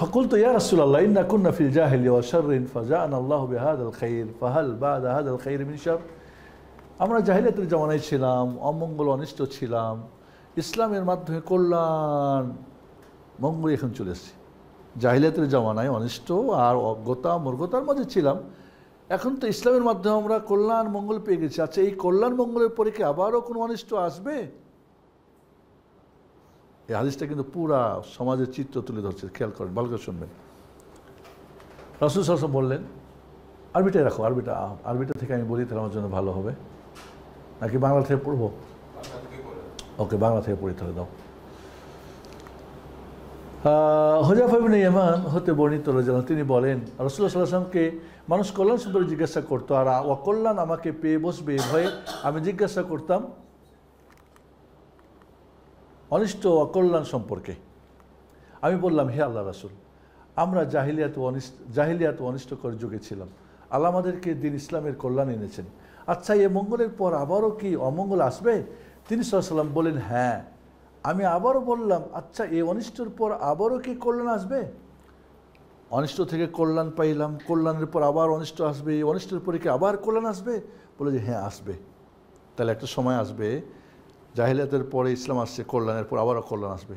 فقلت يا رسول الله إنا كنا في الجاهلية وشر فجاءنا الله بهذا الخير فهل بعد هذا الخير من شر। আমরা জাহিলিয়াতের জামানায় ছিলাম, অমঙ্গল অনিষ্ট ছিলাম, ইসলামের মাধ্যমে কল্যাণ মঙ্গল এখন চলে এসেছে। জাহিলিয়াতের জামানায় অনিষ্ট আর অজ্ঞতা মূর্খতার মাঝে ছিলাম, এখন তো ইসলামের মাধ্যমে আমরা কল্যাণ মঙ্গল পেয়ে গেছি। আচ্ছা, এই কল্যাণ মঙ্গলের পরে কি আবারও কোনো অনিষ্ট আসবে? এই হাদিসটা কিন্তু পুরা সমাজের চিত্র তুলে ধরছে, খেয়াল করেন, ভালো করে শুনবেন। রাসূল সাল্লাল্লাহু আলাইহি ওয়াসাল্লাম বললেন, আরবিটাই রাখো, আরবিটা থেকে আমি বলি তাহলে আমার জন্য ভালো হবে, নাকি বাংলা থেকে পড়বো? ওকে, বাংলা থেকে পড়ি তাহলে দাও। হুযায়ফা বিন ইয়ামান হতে বর্ণিত রাদিয়াল্লাহু, তিনি বলেন রাসূলুল্লাহ সাল্লাল্লাহু আলাইহি ওয়াসাল্লামকে মানুষ কল্যাণ সম্পর্কে জিজ্ঞাসা করতো, আর অকল্যাণ আমাকে পেয়ে বসবে এই ভয়ে আমি জিজ্ঞাসা করতাম অনিষ্ট অকল্যাণ সম্পর্কে। আমি বললাম, হে আল্লাহ রাসূল, আমরা জাহিলিয়াত অনিষ্টকর যুগে ছিলাম, আল্লাহ আমাদেরকে দিন ইসলামের কল্যাণ এনেছেন। আচ্ছা, এই মঙ্গলের পর আবারও কি অমঙ্গল আসবে? তিনি সাল্লাল্লাহু আলাইহি ওয়াসাল্লাম বলেন, হ্যাঁ। আমি আবারও বললাম, আচ্ছা, এই অনিষ্টর পর আবারও কি কল্যাণ আসবে? অনিষ্ট থেকে কল্যাণ পাইলাম, কল্যাণের পর আবার অনিষ্ট আসবে, এই অনিষ্টের পরে কি আবার কল্যাণ আসবে? বলে যে হ্যাঁ আসবে। তাহলে একটা সময় আসবে, জাহিলিয়াতের পরে ইসলাম আসছে, কল্যাণের পর আবার অকল্যাণ আসবে,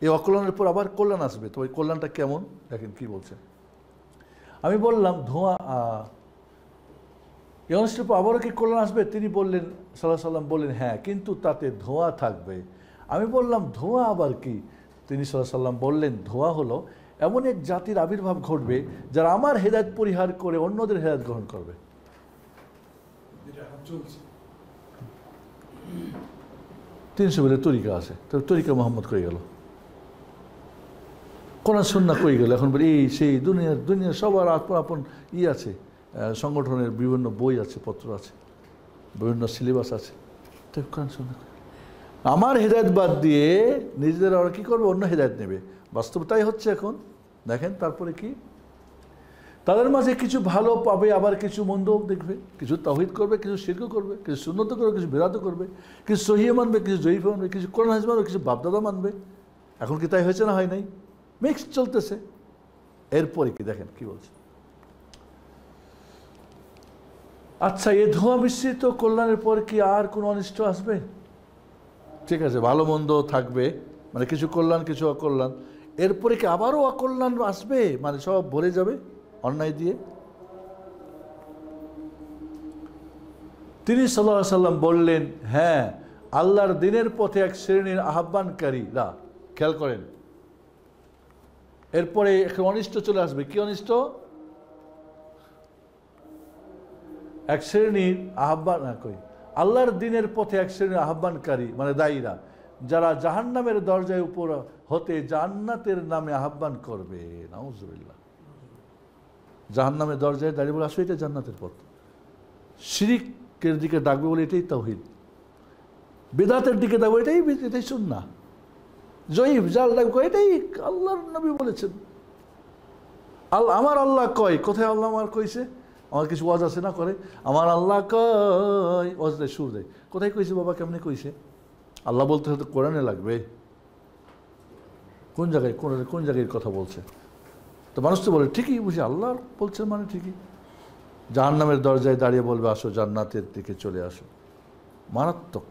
এই অকল্যাণের পর আবার কল্যাণ আসবে। তো ওই কল্যাণটা কেমন দেখেন কি বলছে। আমি বললাম ধোঁয়া, এই অনিষ্টের পর আবারও কি কল্যাণ আসবে? তিনি বললেন, সাল্লাল্লাহু আলাইহি ওয়াসাল্লাম বললেন, হ্যাঁ, কিন্তু তাতে ধোঁয়া থাকবে। আমি বললাম, ধোঁয়া আবার কি? তিনি সাল্লাল্লাহু আলাইহি ওয়াসাল্লাম বললেন, ধোঁয়া হলো এমন এক জাতির আবির্ভাব ঘটবে যারা আমার হেদায়েত পরিহার করে অন্যদের হেদায়েত গ্রহণ করবে। 300 মিলে তরিকা আছে, তবে তরিকা মোহাম্মদ কই গেল? কোরআন সুন্নাহ কই গেল? এখন বলি এই সেই দুনিয়ার সবার আপন আপন আছে, সংগঠনের বিভিন্ন বই আছে, পত্র আছে, বিভিন্ন সিলেবাস আছে, তো কোরআন সুন্নাহ আমার হেদায়েত বাদ দিয়ে নিজেদের ওরা কী করবে? অন্য হেদায়েত নেবে। বাস্তব তাই হচ্ছে এখন। দেখেন তারপরে কি, তাদের মাঝে কিছু ভালো পাবে, আবার কিছু মন্দ দেখবে, কিছু তাওহীদ করবে, কিছু শিরক করবে, কিছু সুন্নত করবে, কিছু বিরাত করবে, কিছু সহিহ মানবে, কিছু জয়ীফ মানবে, কিছু কোরআন হাদিস মানবে, কিছু বাপদাদা মানবে। এখন কি তাই হয়েছে না হয় নাই? মিক্স চলতেছে। এরপরে কি দেখেন কি বলছে, আচ্ছা এ ধোঁয়া মিশ্রিত কল্যাণের পর কি আর কোনো অনিষ্ট আসবে? ঠিক আছে, ভালো মন্দ থাকবে, মানে কিছু কল্যাণ কিছু অকল্যাণ, এরপরে কি আবারও অকল্যাণ আসবে? মানে সব ভরে যাবে অন্যায় দিয়ে? তিনি সাল্লাল্লাহু আলাইহি সাল্লাম বললেন, হ্যাঁ, আল্লাহর দিনের পথে এক শ্রেণীর আহ্বানকারীরা, খেয়াল করেন, এরপরে একটা অনিষ্ট চলে আসবে। কি অনিষ্ট? এক শ্রেণীর আহ্বান আল্লাহর দিনের পথে এক শ্রেণীর আহ্বানকারী, মানে দায়ীরা, যারা জাহান্নামের দরজায় উপর হতে জান্নাতের নামে আহ্বান করবে। নাউজুবিল্লাহ। জাহান্নামের দরজায় দাঁড়িয়ে বলে আসো এটা জান্নাতের পথ। শিরিকের দিকে ডাকবে বলে এটাই তাওহীদ, বিদআতের দিকে ডাকবে এটাই সুন্নাহ, জয়ীফ জাল ডাকবে এটাই আল্লাহর নবী বলেছেন। আমার আল্লাহ কয়, কোথায় আল্লাহ আমার কইছে? আমার কিছু ওয়াজ আছে না করে, আমার আল্লাহ কয়, ওয়াজ দেয়, সুর দেয়, কোথায় কইছে বাবা, কেমনে কইছে? আল্লাহ বলতে হয়তো কোরআনে লাগবে, কোন জায়গায় কোন জায়গায় কথা বলছে? তো মানুষ তো বলে ঠিকই বুঝি, আল্লাহ বলছেন মানে ঠিকই। জাহান্নামের দরজায় দাঁড়িয়ে বলবে আসো জান্নাতের দিকে চলে আসো। মারাত্মক।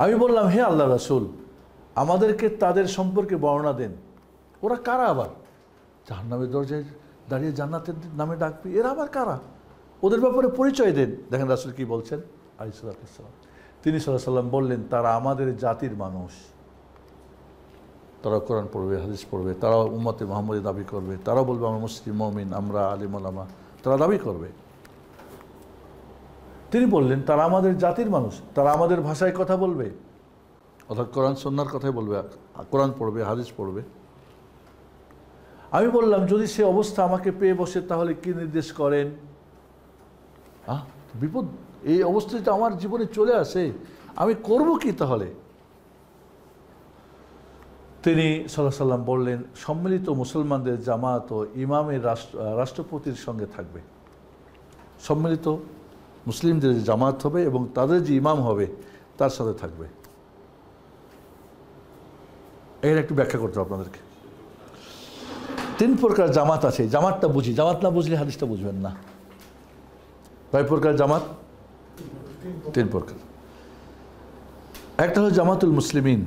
আমি বললাম, হে আল্লাহ রাসূল, আমাদেরকে তাদের সম্পর্কে বর্ণনা দেন। ওরা কারা আবার জাহান্নামের দরজায় দাঁড়িয়ে জান্নাতের নামে ডাকবে? এরা আবার কারা? ওদের ব্যাপারে পরিচয় দেন। দেখেন রাসূল কি বলছেন আলাইহিস সালাম। তিনি সাল্লাল্লাহু আলাইহি সাল্লাম বললেন, তারা আমাদের জাতির মানুষ, তারা কোরআন পড়বে, হাদিস পড়বে, তারা উম্মতে মুহাম্মদী দাবি করবে, তারা বলবে আমরা মুসলিম মুমিন, আমরা আলিম ওলামা, তারা দাবি করবে। তিনি বললেন তারা আমাদের জাতির মানুষ, তারা আমাদের ভাষায় কথা বলবে, অর্থাৎ কোরআন সুন্নাহর কথাই বলবে, কোরআন পড়বে, হাদিস পড়বে। আমি বললাম, যদি সে অবস্থা আমাকে পেয়ে বসে তাহলে কি নির্দেশ করেন? বিপদ, এই অবস্থাটা আমার জীবনে চলে আসে, আমি করব কি তাহলে? তিনি সাল্লাল্লাহু আলাইহি সাল্লাম বললেন, সম্মিলিত মুসলমানদের জামাত ও ইমামের রাষ্ট্রপতির সঙ্গে থাকবে। সম্মিলিত মুসলিমদের যে জামাত হবে এবং তাদের যে ইমাম হবে তার সাথে থাকবে। এর একটু ব্যাখ্যা করতে হবে আপনাদেরকে। 3 প্রকার জামাত আছে, জামাতটা বুঝি, জামাত না বুঝলে হাদিসটা বুঝবেন না। কয় প্রকার জামাত? 3 প্রকার। একটা হলো জামাতুল মুসলিমিন,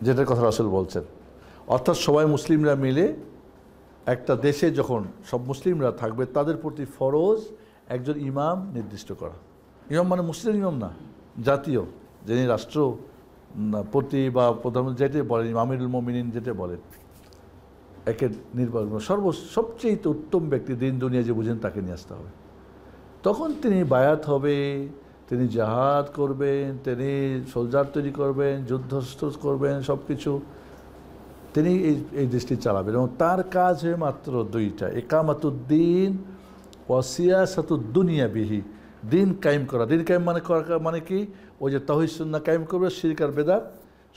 যেটার কথা রাসূল বলছেন, অর্থাৎ সবাই মুসলিমরা মিলে একটা দেশে যখন সব মুসলিমরা থাকবে তাদের প্রতি ফরজ একজন ইমাম নির্দিষ্ট করা। ইমাম মানে মুসলিম ইমাম না, জাতীয়, যিনি রাষ্ট্রপতি বা প্রধানমন্ত্রী যেটাই বলেন, আমিরুল মুমিনিন যেটা বলেন, একে নির্বাচন সবচেয়ে উত্তম ব্যক্তি দিন দুনিয়া যে বুঝেন তাকে নিয়ে আসতে হবে। তখন তিনি বায়াত হবে, তিনি জাহাদ করবেন, তিনি সোলজার তৈরি করবেন, যুদ্ধস্ত্র করবেন, সব কিছু তিনি এই দেশটি চালাবেন। এবং তার কাজ হয়ে মাত্র 2টা, একামাতুদ্দিন ওয়া সিয়াসাতুদ্দুনিয়া বিহি, দিন কায়েম করা। দিন কায়েম মানে কি? ওই যে তাওহীদ সুন্নাহ কায়েম করবে, শিরক আর বেদাত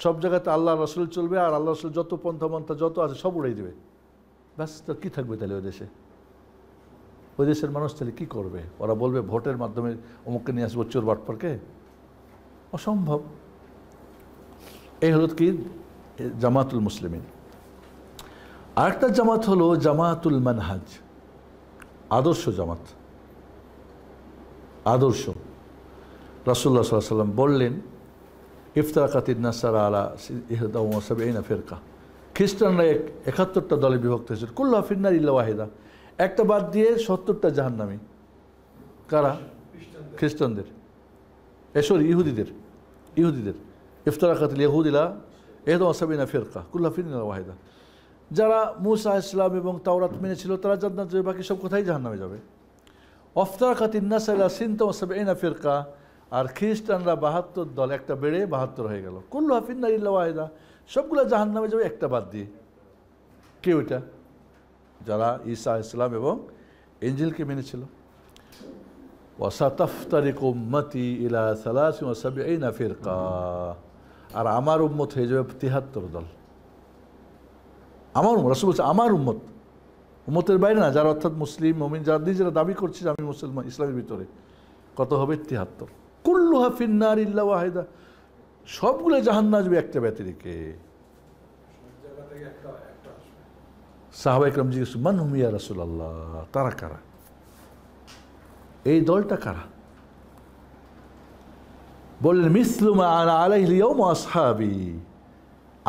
সব জায়গাতে আল্লাহ রাসূল চলবে, আর আল্লাহ রাসূল যত পন্থা যত আছে সব উড়াই দেবে। ব্যাস, তো কী থাকবে তাহলে ওই দেশে? ওই দেশের মানুষ তাহলে কী করবে? ওরা বলবে ভোটের মাধ্যমে অমুককে নিয়ে আসবো, চোর বাটপারকে? অসম্ভব। এই হলো কি জামাতুল মুসলিমিন। আরেকটা জামাত হলো জামাতুল মানহাজ, আদর্শ জামাত। আদর্শ রাসূলুল্লাহ সাল্লাল্লাহু আলাইহি ওয়াসাল্লাম বললেন, ইফতারাকাতিন নাসারা আলা 71 ফিরকা, খ্রিস্টানরা 71টা দলে বিভক্ত হয়েছে, কুল্লুহা ফিন্নার ইল্লা ওয়াহিদা, একটা বাদ দিয়ে 70টা জাহান্নামী। কারা? খ্রিস্টানদের, সরি ইহুদিদের। ইফতারাকাতিল ইয়াহুদ ইলা 71 ফিরকা কুল্লুহা ফিন্নার ওয়াহিদা। যারা মূসা ইসলাম এবং তাওরাত মেনেছিল তারা জান্নাতে যাবে, বাকি সব কোথায় জাহান্নামে যাবে। অফতারাকাতিন নাস আলা সিনতাম ওয়া সাবঈনা ফিরকা, আর খ্রিস্টানরা 72 দল, একটা বেড়ে 72 হয়ে গেল। কুল্লুহা ফিন্নার ইল্লা ওয়াহিদা, সবগুলো জাহান্নামে যাবে একটা বাদ দিয়ে। কে ওইটা? যারা ঈসা আলাইহিস সালাম এবং ইনজিলকে মেনেছিল। ওয়াসাতাফতারিকু উম্মতি ইলা 73 ফিরকা, আর আমার উম্মত হয়ে যাবে 73 দল। আমার রাসূল বলছে আমার উম্মত, উম্মতের বাইরে না, যারা অর্থাৎ মুসলিম মুমিন, যারা নিজেরা দাবি করছে যে আমি মুসলমান, ইসলামের ভিতরে কত হবে? 73। কুল্লুহা ফিন্নার ইল্লা ওয়াহিদা, সবগুলো জাহান্নামে যাবে একটা ব্যতিরেকে। সাহাবা ইকরাম জিজ্ঞেস মান হুম ইয়া রাসূলুল্লাহ, তারা কারা? এই দলটা কারা? বললেন মিসলু মা আনা আলাইহি ইয়াউম আসহাবি,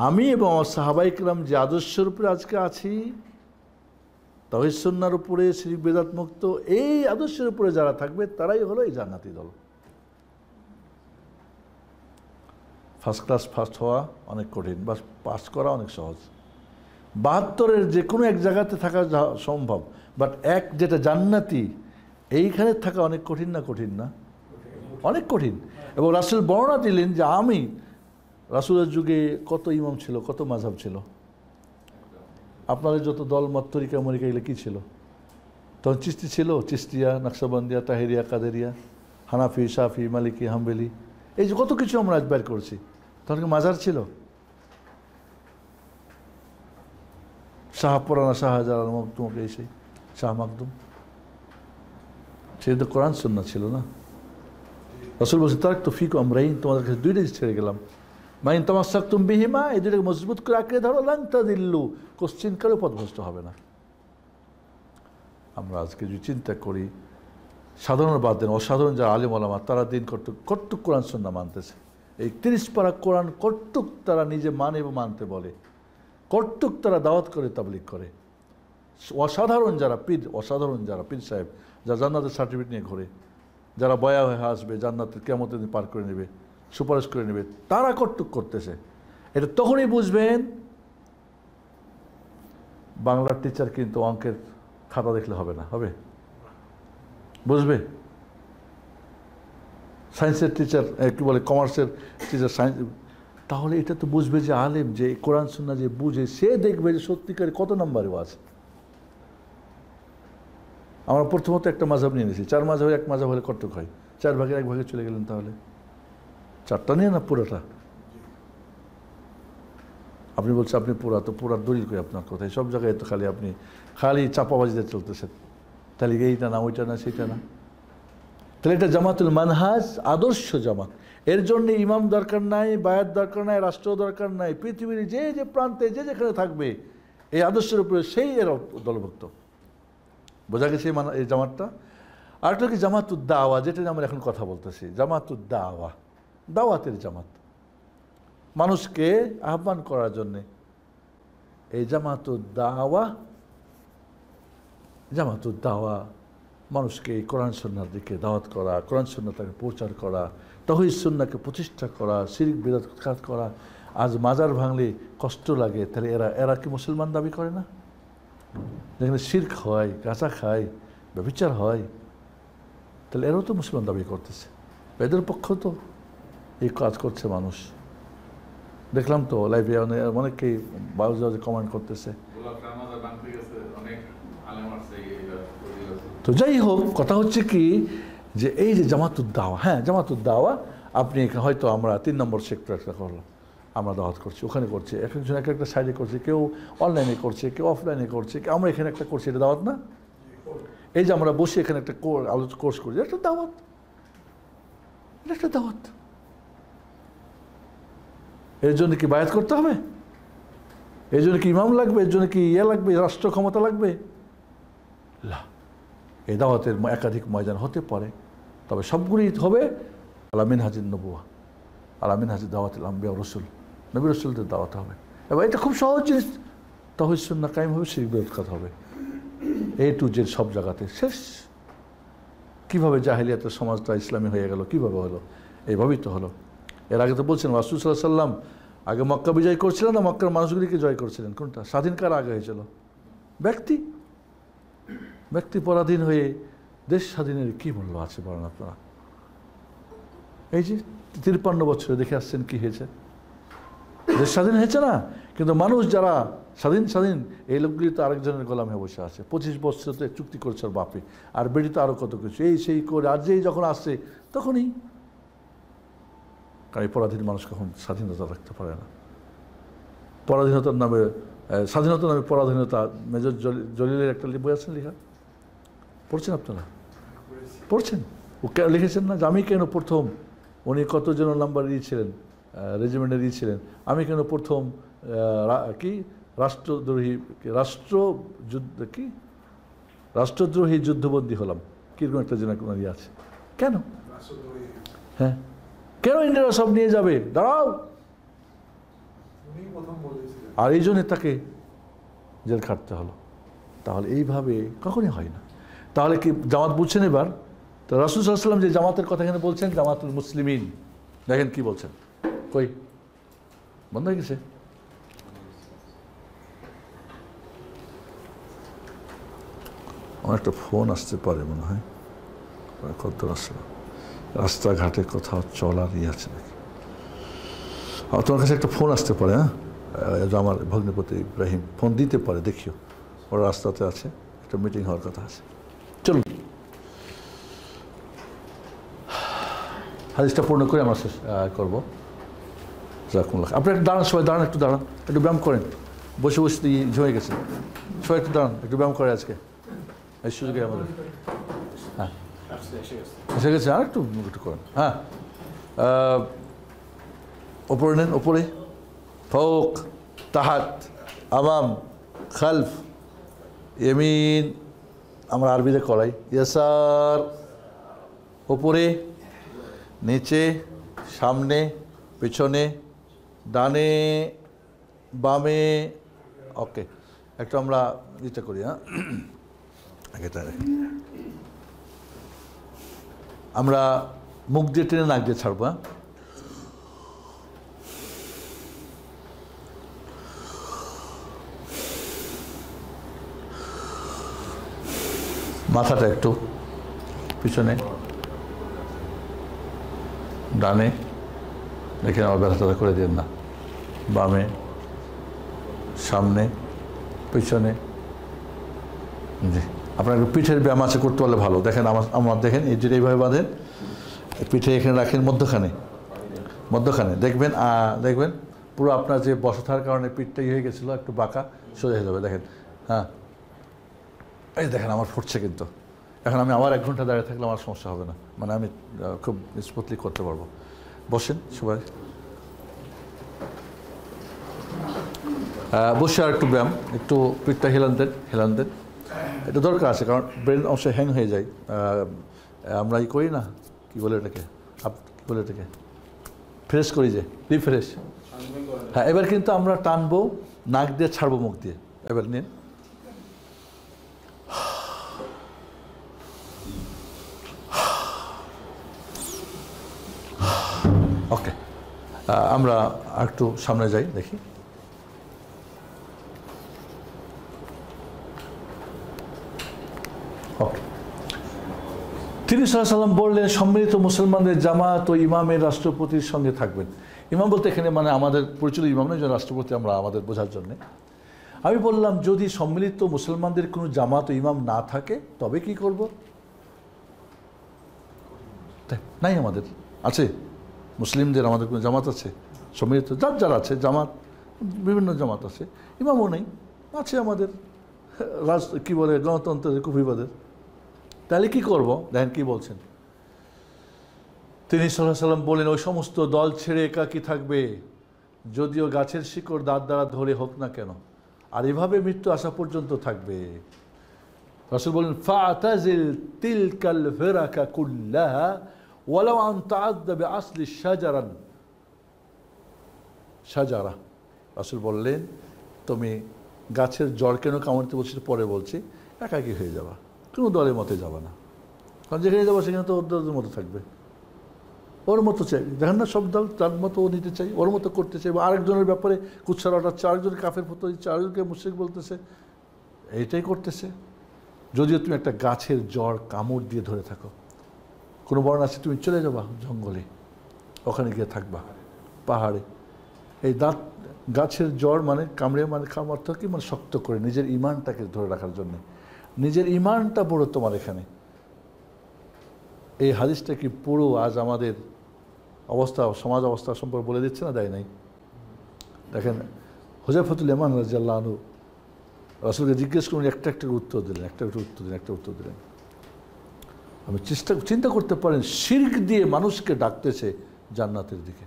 আমি এবং আমার সাহাবা ইকরাম যে আদর্শের উপরে আজকে আছি, তাওহীদ সুন্নাহর উপরে, শিরক বিদআত মুক্ত এই আদর্শের উপরে যারা থাকবে তারাই হলো এই জান্নাতি দল। ফার্স্ট ক্লাস ফার্স্ট হওয়া অনেক কঠিন, বা পাস করা অনেক সহজ। 72-এর যে কোনো এক জায়গাতে থাকা সম্ভব, বাট এক যেটা জান্নাতি এইখানে থাকা অনেক কঠিন না? কঠিন না? অনেক কঠিন। এবং রাসূল বর্ণনা দিলেন যে আমি রাসূলের যুগে কত ইমাম ছিল, কত মাযহাব ছিল। আপনাদের যত দল মত তরিকা মরিকা এগুলো কী ছিল? তখন চিশতি ছিল, চিশতিয়া, নকশবন্দিয়া, তাহেরিয়া, কাদেরিয়া, হানাফি, শাফি, মালিকি, হাম্বলি, এই যে কত কিছু আমরা আজ বের করছি। তখন কি মাজার ছিল? শাহপুরানা, শাহজালাল মখদুম, এই সেই শাহ মাকদুম, সে তো কোরআন সুন্নাহ ছিল না। রাসূল বলছে তারাকতু ফীকুম আমরাইন, তোমাদের কাছে দুইটা ছেড়ে গেলাম, মাইন তামাসসাকতুম বিহিমা, এই দুইটাকে মজবুত করে আঁকড়ে ধরো, লান তাদিল্লু, কোশ্চিনকালেও পথভ্রষ্ট হবে না। আমরা আজকে যদি চিন্তা করি, সাধারণ বাদ দেন, অসাধারণ যারা আলেম ওলামা, তারা দিন কট্টুক কোরআন সুন্নাহ মানতেছে। এই 30 পারা কোরআন কট্টুক তারা নিজে মানে এবং মানতে বলে, কট্টুক তারা দাওয়াত করে, তাবলীগ করে। অসাধারণ যারা পীর, অসাধারণ যারা পীর সাহেব, যারা জান্নাতের সার্টিফিকেট নিয়ে ঘোরে, যারা বয়া হয়ে আসবে, জান্নাতের কিয়ামতের দিন পার করে নেবে, সুপারিশ করে নেবে, তারা কট্টুক করতেছে। এটা তখনই বুঝবেন বাংলার টিচার কিন্তু অঙ্কের খাতা দেখলে হবে না, হবে? বুঝবে? সায়েন্সের টিচার, কি বলে, কমার্সের টিচার সায়েন্স, তাহলে এটা তো বুঝবে যে আলেম, যে কোরআন সুন্নাহ যে বুঝে, সে দেখবে যে সত্যিকারে কত নম্বরেও আছে। আমরা প্রথমত একটা মাযহাব নিয়ে নিয়েছি, 4 মাযহাবের এক মাযহাব হলে কট্টুক হয়, 4 ভাগের 1 ভাগে চলে গেলেন, তাহলে 4টা নিয়ে না পুরোটা। আপনি বলছেন আপনি পুরা, তো পুরা দলিল করে আপনার কথায়, সব জায়গায় তো খালি চাপাবাজিতে চলতেছেন। তাহলে এইটা না, ওইটা না, সেইটা না। তাহলে এটা জামাতুল মানহাজ, আদর্শ জামাত। এর জন্য ইমাম দরকার নাই, বায়াত দরকার নাই, রাষ্ট্র দরকার নাই, পৃথিবীর যে যে প্রান্তে যে যেখানে থাকবে এই আদর্শের উপরে সেই এর দলভুক্ত। বোঝা গেছে এই জামাতটা। আরেকটা কি জামাতুদ দাওয়া, যেটা আমরা এখন কথা বলতেছি, জামাতুদ দাওয়া, দাওয়াতের জামাত, মানুষকে আহ্বান করার জন্যে। এই জামাতুদ দাওয়া, জামাতুদ দাওয়া মানুষকে এই কোরআন সুন্নাহর দিকে দাওয়াত করা, কোরআন সুন্নাহকে প্রচার করা, তাওহীদ সুন্নাহকে প্রতিষ্ঠা করা, শিরক বিদআত কাজ করা। আজ মাজার ভাঙলে কষ্ট লাগে, তাহলে এরা কি মুসলমান দাবি করে না? যেখানে শিরক হয়, গাঁজা খায়, ব্যভিচার হয়, তাহলে এরাও তো মুসলমান দাবি করতেছে। এদের পক্ষ তো এই কাজ করছে মানুষ। দেখলাম তো লাইভে অনেকেই বাউজাজে কমেন্ট করতেছে। তো যাই হোক, কথা হচ্ছে কি, যে এই যে জামাতুদ দাওয়া, হ্যাঁ জামাতুদ দাওয়া, আপনি হয়তো আমরা 3 নম্বর সেক্টর একটা করলাম, আমরা দাওয়াত করছি, ওখানে করছি, এক একজন এক একটা সাইডে করছে, কেউ অনলাইনে করছে, কেউ অফলাইনে করছে, আমরা এখানে একটা করছি, এটা দাওয়াত না? এই যে আমরা বসে এখানে একটা কোর্স করছি, একটা দাওয়াত, এটা একটা দাওয়াত। এর জন্য কি বায়াত করতে হবে? এর জন্য কি ইমাম লাগবে? এর জন্য কি লাগবে, রাষ্ট্র ক্ষমতা লাগবে? না, এই দাওয়াতের একাধিক ময়দান হতে পারে, তবে সবগুলি হবে আলা মিনহাজিন নবুয়া, আলা মিনহাজিদ দাওয়াতুল আম্বিয়া ওয়া রাসূল, নবী রাসূলদের দাওয়াত হবে। এবং এটা খুব সহজ জিনিস, তাওহীদ সুন্নাহ কায়েম হবে, শিরক বিদআত কাজ হবে, A to Z সব জায়গাতে শেষ। কীভাবে জাহেলিয়াতের সমাজটা ইসলামী হয়ে গেল, কীভাবে হলো? এইভাবেই তো হলো। এর আগে তো বলছেন রাসূল সাল্লাল্লাহু আলাইহি ওয়াসাল্লাম আগে মক্কা বিজয় করছিলেন না মক্কার মানুষগুলিকে জয় করছিলেন? কোনটা? স্বাধীন কার আগে হয়েছিল? ব্যক্তি পরাধীন হয়ে দেশ স্বাধীনের কী মূল্য আছে বলেন আপনারা? এই যে 53 বছরে দেখে আসছেন কি হয়েছে, দেশ স্বাধীন হয়েছে না, কিন্তু মানুষ যারা স্বাধীন এই লোকগুলি তো আরেকজনের গোলাম হয়ে বসে আছে। 25 বছর তো চুক্তি করছে ওর বাপে, আর বেটি তো আরও কত কিছু এই সেই করে, আর যেই যখন আসছে তখনই। কারণ এই পরাধীন মানুষ কখন স্বাধীনতা রাখতে পারে না। পরাধীনতার নামে, স্বাধীনতার নামে পরাধীনতা, মেজর জলিলের একটা বই আছে লেখা, পড়ছেন আপনারা? পড়ছেন? ও লিখেছেন না যে আমি কেন প্রথম, উনি কতজন নাম্বার দিয়েছিলেন, রেজিমেন্টে দিয়েছিলেন, আমি কেন প্রথম কি রাষ্ট্রদ্রোহী রাষ্ট্রদ্রোহী যুদ্ধবন্দী হলাম, কিরকম একটা যেন কোনো ইয়ে আছে। কেন? হ্যাঁ, কেন ইন্ডিয়ারা সব নিয়ে যাবে, দাঁড়াও। আর এই জন্যে তাকে জেল খাটতে হলো। তাহলে এইভাবে কখনই হয় না। তাহলে কি জামাত বুঝছেন এবার? তো রাসূল সাল্লাল্লাহু আলাইহি ওয়াসাল্লাম যে জামাতের কথা এখানে বলছেন, জামাতুল মুসলিমিন, দেখেন কি বলছেন, কই বন্ধ হয়ে গেছে? আমার একটা ফোন আসতে পারে মনে হয়, কত আসলো, রাস্তাঘাটে কোথাও চলার ইয়ে আছে নাকি? তোমার কাছে একটা ফোন আসতে পারে, হ্যাঁ, আমার ভগ্নিপতি ইব্রাহিম ফোন দিতে পারে, দেখিও, ওরা রাস্তাতে আছে, একটা মিটিং হওয়ার কথা আছে। চলুন হাদিসটা পূর্ণ করে আমরা শেষ করবো। আপনি একটু দাঁড়ান, সবাই দাঁড়ান, একটু দাঁড়ান, একটু ব্যায়াম করেন, বসে বসে ঝরে গেছে, সবাই একটু দাঁড়ান, একটু ব্যায়াম করে আজকে এই সুযোগে আমাদের। হ্যাঁ এসে গেছে, আর একটু একটু করেন। হ্যাঁ, ওপরে নেন, ওপরে, ফৌক, তাহাত, আমাম, খালফ, ইয়ামিন, আমরা আরবিতে করাই, ইয়াসার, ওপরে, নিচে, সামনে, পিছনে, ডানে, বামে। ওকে, একটু আমরা ইটা করি। হ্যাঁ, আমরা মুখ দিয়ে টেনে নাক দিয়ে ছাড়বো। হ্যাঁ, মাথাটা একটু পিছনে, ডানে, দেখেন আমার ব্যথাটা করে দিন না, বামে, সামনে, পিছনে। জি, আপনার একটু পিঠের ব্যায়াম আছে, করতে পারলে ভালো। দেখেন আমার দেখেন, এই যে এইভাবে বাঁধেন, পিঠে এখানে রাখেন, মধ্যখানে দেখবেন, দেখবেন পুরো আপনার যে বসে থাকার কারণে পিঠটা হয়ে গেছিলো, একটু বাঁকা সোজা হয়ে যাবে। দেখেন, হ্যাঁ, এই দেখেন আমার ফুটছে, কিন্তু এখন আমি আবার 1 ঘন্টা দাঁড়িয়ে থাকলে আমার সমস্যা হবে না, মানে আমি খুব স্মুথলি করতে পারবো। বসেন সবাই, বসে আর একটু ব্যায়াম, একটু পিঠটা হেলান দেন, এটা দরকার আছে, কারণ ব্রেন অংশ হ্যাং হয়ে যায়। আমরা করি না, কি বলে এটাকে, ফ্রেশ করি, যে রিফ্রেশ। হ্যাঁ, এবার কিন্তু আমরা টানবো, নাক দিয়ে ছাড়বো মুখ দিয়ে। এবার নিন, ওকে, আমরা একটু সামনে যাই, দেখি। ওকে, তিনি সাল্লাল্লাহু আলাইহি ওয়াসাল্লাম বললেন, সম্মিলিত মুসলমানদের জামাত ও ইমামের রাষ্ট্রপতির সঙ্গে থাকবেন। ইমাম বলতে এখানে মানে আমাদের পরিচিত ইমাম নয়, যে রাষ্ট্রপতি আমরা আমাদের বোঝার জন্যে। আমি বললাম, যদি সম্মিলিত মুসলমানদের কোনো জামাত ও ইমাম না থাকে তবে কি করব? নাই, আমাদের আছে, মুসলিমদের আমাদের কোনো জামাত আছে সম্মিলিত, যার আছে জামাত, বিভিন্ন জামাত আছে, ইমামও নেই, আছে আমাদের কি বলে গণতন্ত্রের কুফিবাদের। তাহলে কি করব? দেখেন কি বলছেন তিনি সাল্লাল্লাহু আলাইহি ওয়াসাল্লাম বলেন, ওই সমস্ত দল ছেড়ে একাকী থাকবে, যদিও গাছের শিকড় দাঁত দ্বারা ধরে হোক না কেন, আর এভাবে মৃত্যু আসা পর্যন্ত থাকবে। রাসূল বলেন, ফাতাজিল তিলকাল ফিরাকা কুল্লাহা ওয়ালাউ আন তাআদ্দা বিআসলি শাজারা। রাসূল বললেন, তুমি গাছের জড় কেন কামড়তে বলছি পরে বলছি, একাকী হয়ে যাবা, কোনো দলের মতে যাবা না, কারণ যেখানে যাবো সেখানে তো ওর মতো থাকবে, ওর মতো চাই। দেখেন না, সব দল তার মতো ও নিতে চাই, ওর মতো করতে চাই, বা আরেকজনের ব্যাপারে কুৎসা রটাচ্ছে, আরেকজনকে কাফের ফতোয়া দিচ্ছে, আরেকজনকে মুশরিক বলতেছে, এইটাই করতেছে। যদিও তুমি একটা গাছের জড় কামড় দিয়ে ধরে থাকো, কোনো বর্ণ আছে তুমি চলে যাবা জঙ্গলে, ওখানে গিয়ে থাকবা, পাহাড়ে। এই দাঁত গাছের জড় মানে কামড়ে, মানে অর্থ কি, মানে শক্ত করে নিজের ইমানটাকে ধরে রাখার জন্য। নিজের ইমানটা বড় তোমার এখানে। এই হাদিসটা কি পুরো আজ আমাদের অবস্থা, সমাজ অবস্থা সম্পর্কে বলে দিচ্ছে না, দেয় নাই? দেখেন হুযায়ফাতুল ইয়ামান রাদিয়াল্লাহু আনহু রাসূলকে জিজ্ঞেস করুন, একটা উত্তর দিলেন, একটা উত্তর দিলেন। আমি চিন্তা করতে পারেন, শিরক দিয়ে মানুষকে ডাকতেছে জান্নাতের দিকে।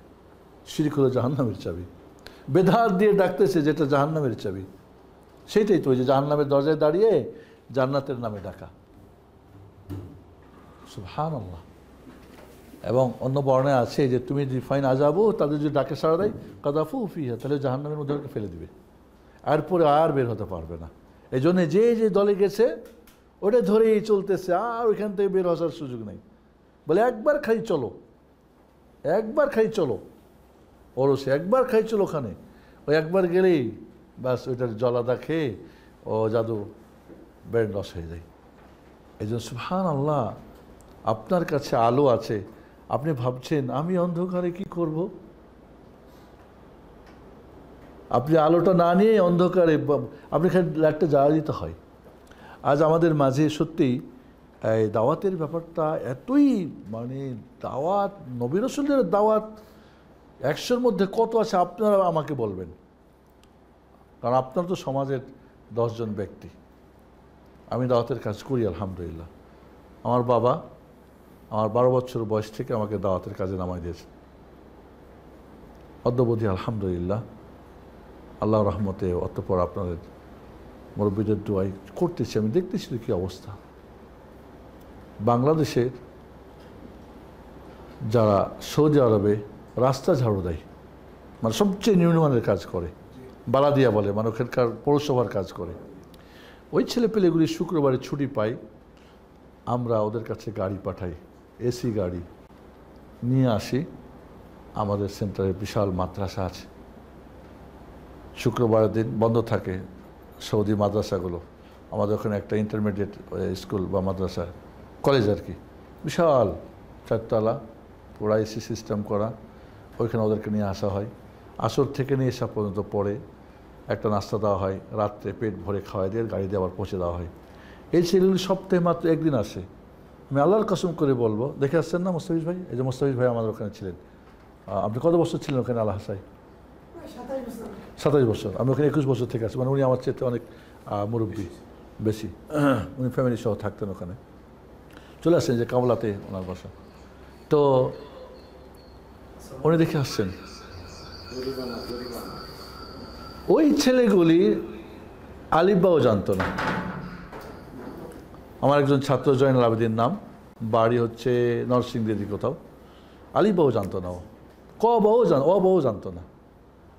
শিরক হলো জাহান্নামের চাবি। বেদাত দিয়ে ডাকতেছে, যেটা জাহান্নামের চাবি। সেইটাই তো, ওই যে জাহান্নামের দরজায় দাঁড়িয়ে জান্নাতের নামে ডাকা। সুবহানাল্লাহ। এবং অন্য বর্ণায় আছে যে তুমি যদি ফাইন আযাবু, তাদের যদি ডাকে সাড়া দেয়, কাযাফু ফিহা, তাহলে জাহান্নামের মধ্যে ফেলে দিবে, এরপরে আর বের হতে পারবে না। এই জন্যে যে যে দলে গেছে ওটা ধরেই চলতেছে, আর ওইখান থেকে বের হওয়ার সুযোগ নেই। বলে একবার খাই চলো, একবার খাই চলো, ওরসে একবার খাই চলো ওখানে। ওই একবার গেলেই ব্যাস ওইটার জলাদা খেয়ে ও জাদু ব্রেন লস হয়ে যায়। এই জন্য সুবহানাল্লাহ, আপনার কাছে আলো আছে, আপনি ভাবছেন আমি অন্ধকারে কি করব? আপনি আলোটা না নিয়ে অন্ধকারে, আপনি খালি লাইটটা জ্বালা দিতে হয়। আজ আমাদের মাঝে সত্যিই এই দাওয়াতের ব্যাপারটা এতই, মানে দাওয়াত, নবী রাসূলের দাওয়াত 100-র মধ্যে কত আছে আপনারা আমাকে বলবেন, কারণ আপনার তো সমাজের 10 জন ব্যক্তি। আমি দাওয়াতের কাজ করি আলহামদুলিল্লাহ। আমার বাবা আমার 12 বছর বয়স থেকে আমাকে দাওয়াতের কাজে নামাই দিয়েছে। অদ্যবধি আলহামদুলিল্লাহ, আল্লাহর রহমতে, অতঃপর আপনাদের মুরব্বীদের দোয়াই করতেছি। আমি দেখতেছি কী অবস্থা। বাংলাদেশের যারা সৌদি আরবে রাস্তা ঝাড়ু দেয়, মানে সবচেয়ে নিম্নমানের কাজ করে, বালাদিয়া বলে, মানে ওখানকার পৌরসভার কাজ করে, ওই ছেলেপেলেগুলি শুক্রবারে ছুটি পায়, আমরা ওদের কাছে গাড়ি পাঠাই, এসি গাড়ি নিয়ে আসি। আমাদের সেন্টারে বিশাল মাদ্রাসা আছে, শুক্রবারের দিন বন্ধ থাকে সৌদি মাদ্রাসাগুলো। আমাদের ওখানে একটা ইন্টারমিডিয়েট স্কুল বা মাদ্রাসা, কলেজ আর কি, বিশাল 4 তলা, পুরা এসি সিস্টেম করা। ওইখানে ওদেরকে নিয়ে আসা হয়, আসর থেকে নিয়ে এসা পর্যন্ত পড়ে একটা নাস্তা দেওয়া হয়, রাত্রে পেট ভরে খাওয়াই দিয়ে গাড়ি দিয়ে আবার পৌঁছে দেওয়া হয়। এই ছেলেগুলি সপ্তাহে মাত্র একদিন আসে। আমি আল্লাহর কসম করে বলবো, দেখে আসছেন না মোস্তাফিজ ভাই? এই যে মোস্তাফিজ ভাই আমাদের ওখানে ছিলেন। আপনি কত বছর ছিলেন ওখানে আল হাসায়? 27 বছর। আমি ওখানে 21 বছর থেকে আসি, মানে উনি আমার চেয়ে অনেক মুরব্বী বেশি। উনি ফ্যামিলি সহ থাকতেন ওখানে। চলে আসছেন যে কামলাতে ওনার বাসা, তো উনি দেখে আসছেন। ওই ছেলেগুলি আলিফবাও জানতো না। আমার একজন ছাত্র জয়নুল আবেদিন নাম, বাড়ি হচ্ছে নরসিংদীর কোথাও, আলিফবাও জানতো না, ও ক বাও অবাও জানতো না।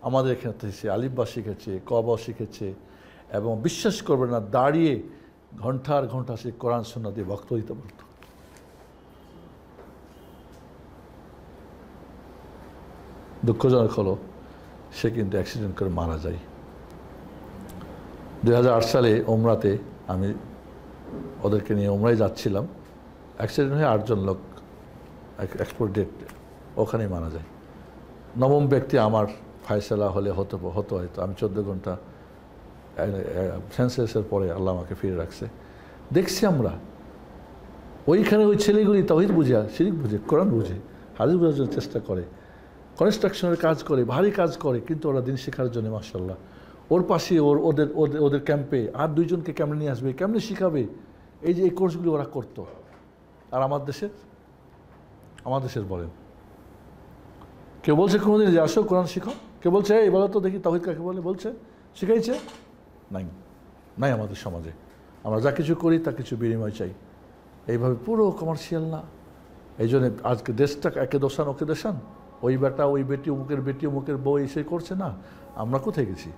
আমাদের এখানে সে আলিফবা শিখেছে, ক বাও শিখেছে, এবং বিশ্বাস করবে না, দাঁড়িয়ে ঘন্টার ঘন্টা সে কোরআন সুন্নাহ দিয়ে বক্তব্য দিতে বলত। দুঃখজনক হলো সে কিন্তু অ্যাক্সিডেন্ট করে মারা যায়। 2008 সালে ওমরাতে আমি ওদেরকে নিয়ে ওমরায় যাচ্ছিলাম, অ্যাক্সিডেন্ট হয়ে 8 জন লোক এক্সপোর্ট ডেট ওখানেই মারা যায়। 9ম ব্যক্তি আমার ফায়সালা হলে হতো হয়তো। আমি 14 ঘন্টা সেন্সেসের পরে আল্লাহ আমাকে ফিরে রাখছে। দেখছি আমরা ওইখানে ওই ছেলেগুলি তাওহীদ বুঝে, শিরক বুঝে, কোরআন বুঝে, হাদিস বোঝার জন্য চেষ্টা করে, কনস্ট্রাকশনের কাজ করে, ভারী কাজ করে, কিন্তু ওরা দিন শেখার জন্য মাশাআল্লাহ। ওর পাশে ওদের ক্যাম্পে আর 2 জনকে কেমনে নিয়ে আসবে, কেমনে শিখাবে, এই যে এই কোর্সগুলি ওরা করতো। আর আমার দেশের বলেন, কেউ বলছে কোনোদিন যে আসো কোরআন শিখো? কেউ বলছে এই বলো তো দেখি তাওহীদ কাকে বলে? বলছে শিখাইছে? নাই আমাদের সমাজে। আমরা যা কিছু করি তা কিছু বিনিময় চাই, এইভাবে পুরো কমার্শিয়াল না। এই জন্য আজকে দেশটা একে দোষান ওকে দেশান, ওই বেটা ওই বেটি অমুকের বউ এসে করছে না, আমরা কোথায় গেছি?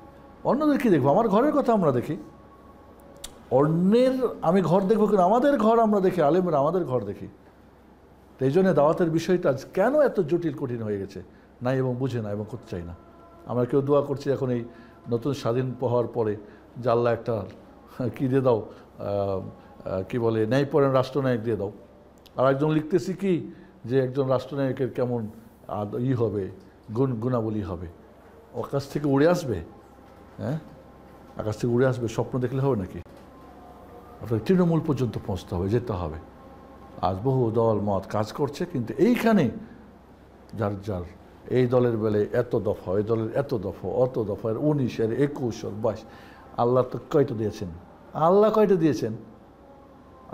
অন্যদের কি দেখবো? আমার ঘরের কথা আমরা দেখি, অন্যের আমি ঘর দেখবো কিন্তু আমাদের ঘর আমরা দেখি, আলেমরা আমাদের ঘর দেখি। তো এই জন্য দাওয়াতের বিষয়টা কেন এত জটিল কঠিন হয়ে গেছে, নাই এবং বুঝে না এবং করতে চাই না। আমরা কেউ দোয়া করছি এখন এই নতুন স্বাধীন হওয়ার পরে যে আল্লাহ একটা কী দিয়ে দাও, কি বলে ন্যায়পরায়ণ রাষ্ট্রনায়ক দিয়ে দাও। আর একজন লিখতেছি কি যে একজন রাষ্ট্রনায়কের কেমন হবে, গুণাবলী হবে, আকাশ থেকে উড়ে আসবে? হ্যাঁ, আকাশ থেকে উড়ে আসবে স্বপ্ন দেখলে হবে নাকি? আপনাকে তৃণমূল পর্যন্ত পৌঁছতে হবে, যেতে হবে। আজ বহু দল মত কাজ করছে, কিন্তু এইখানে যার যার এই দলের বেলে এত দফা, এই দলের এত দফা, অত দফা, 19 এর 21 এর 22, আল্লাহ তো কয়টা দিয়েছেন? আল্লাহ কয়টা দিয়েছেন?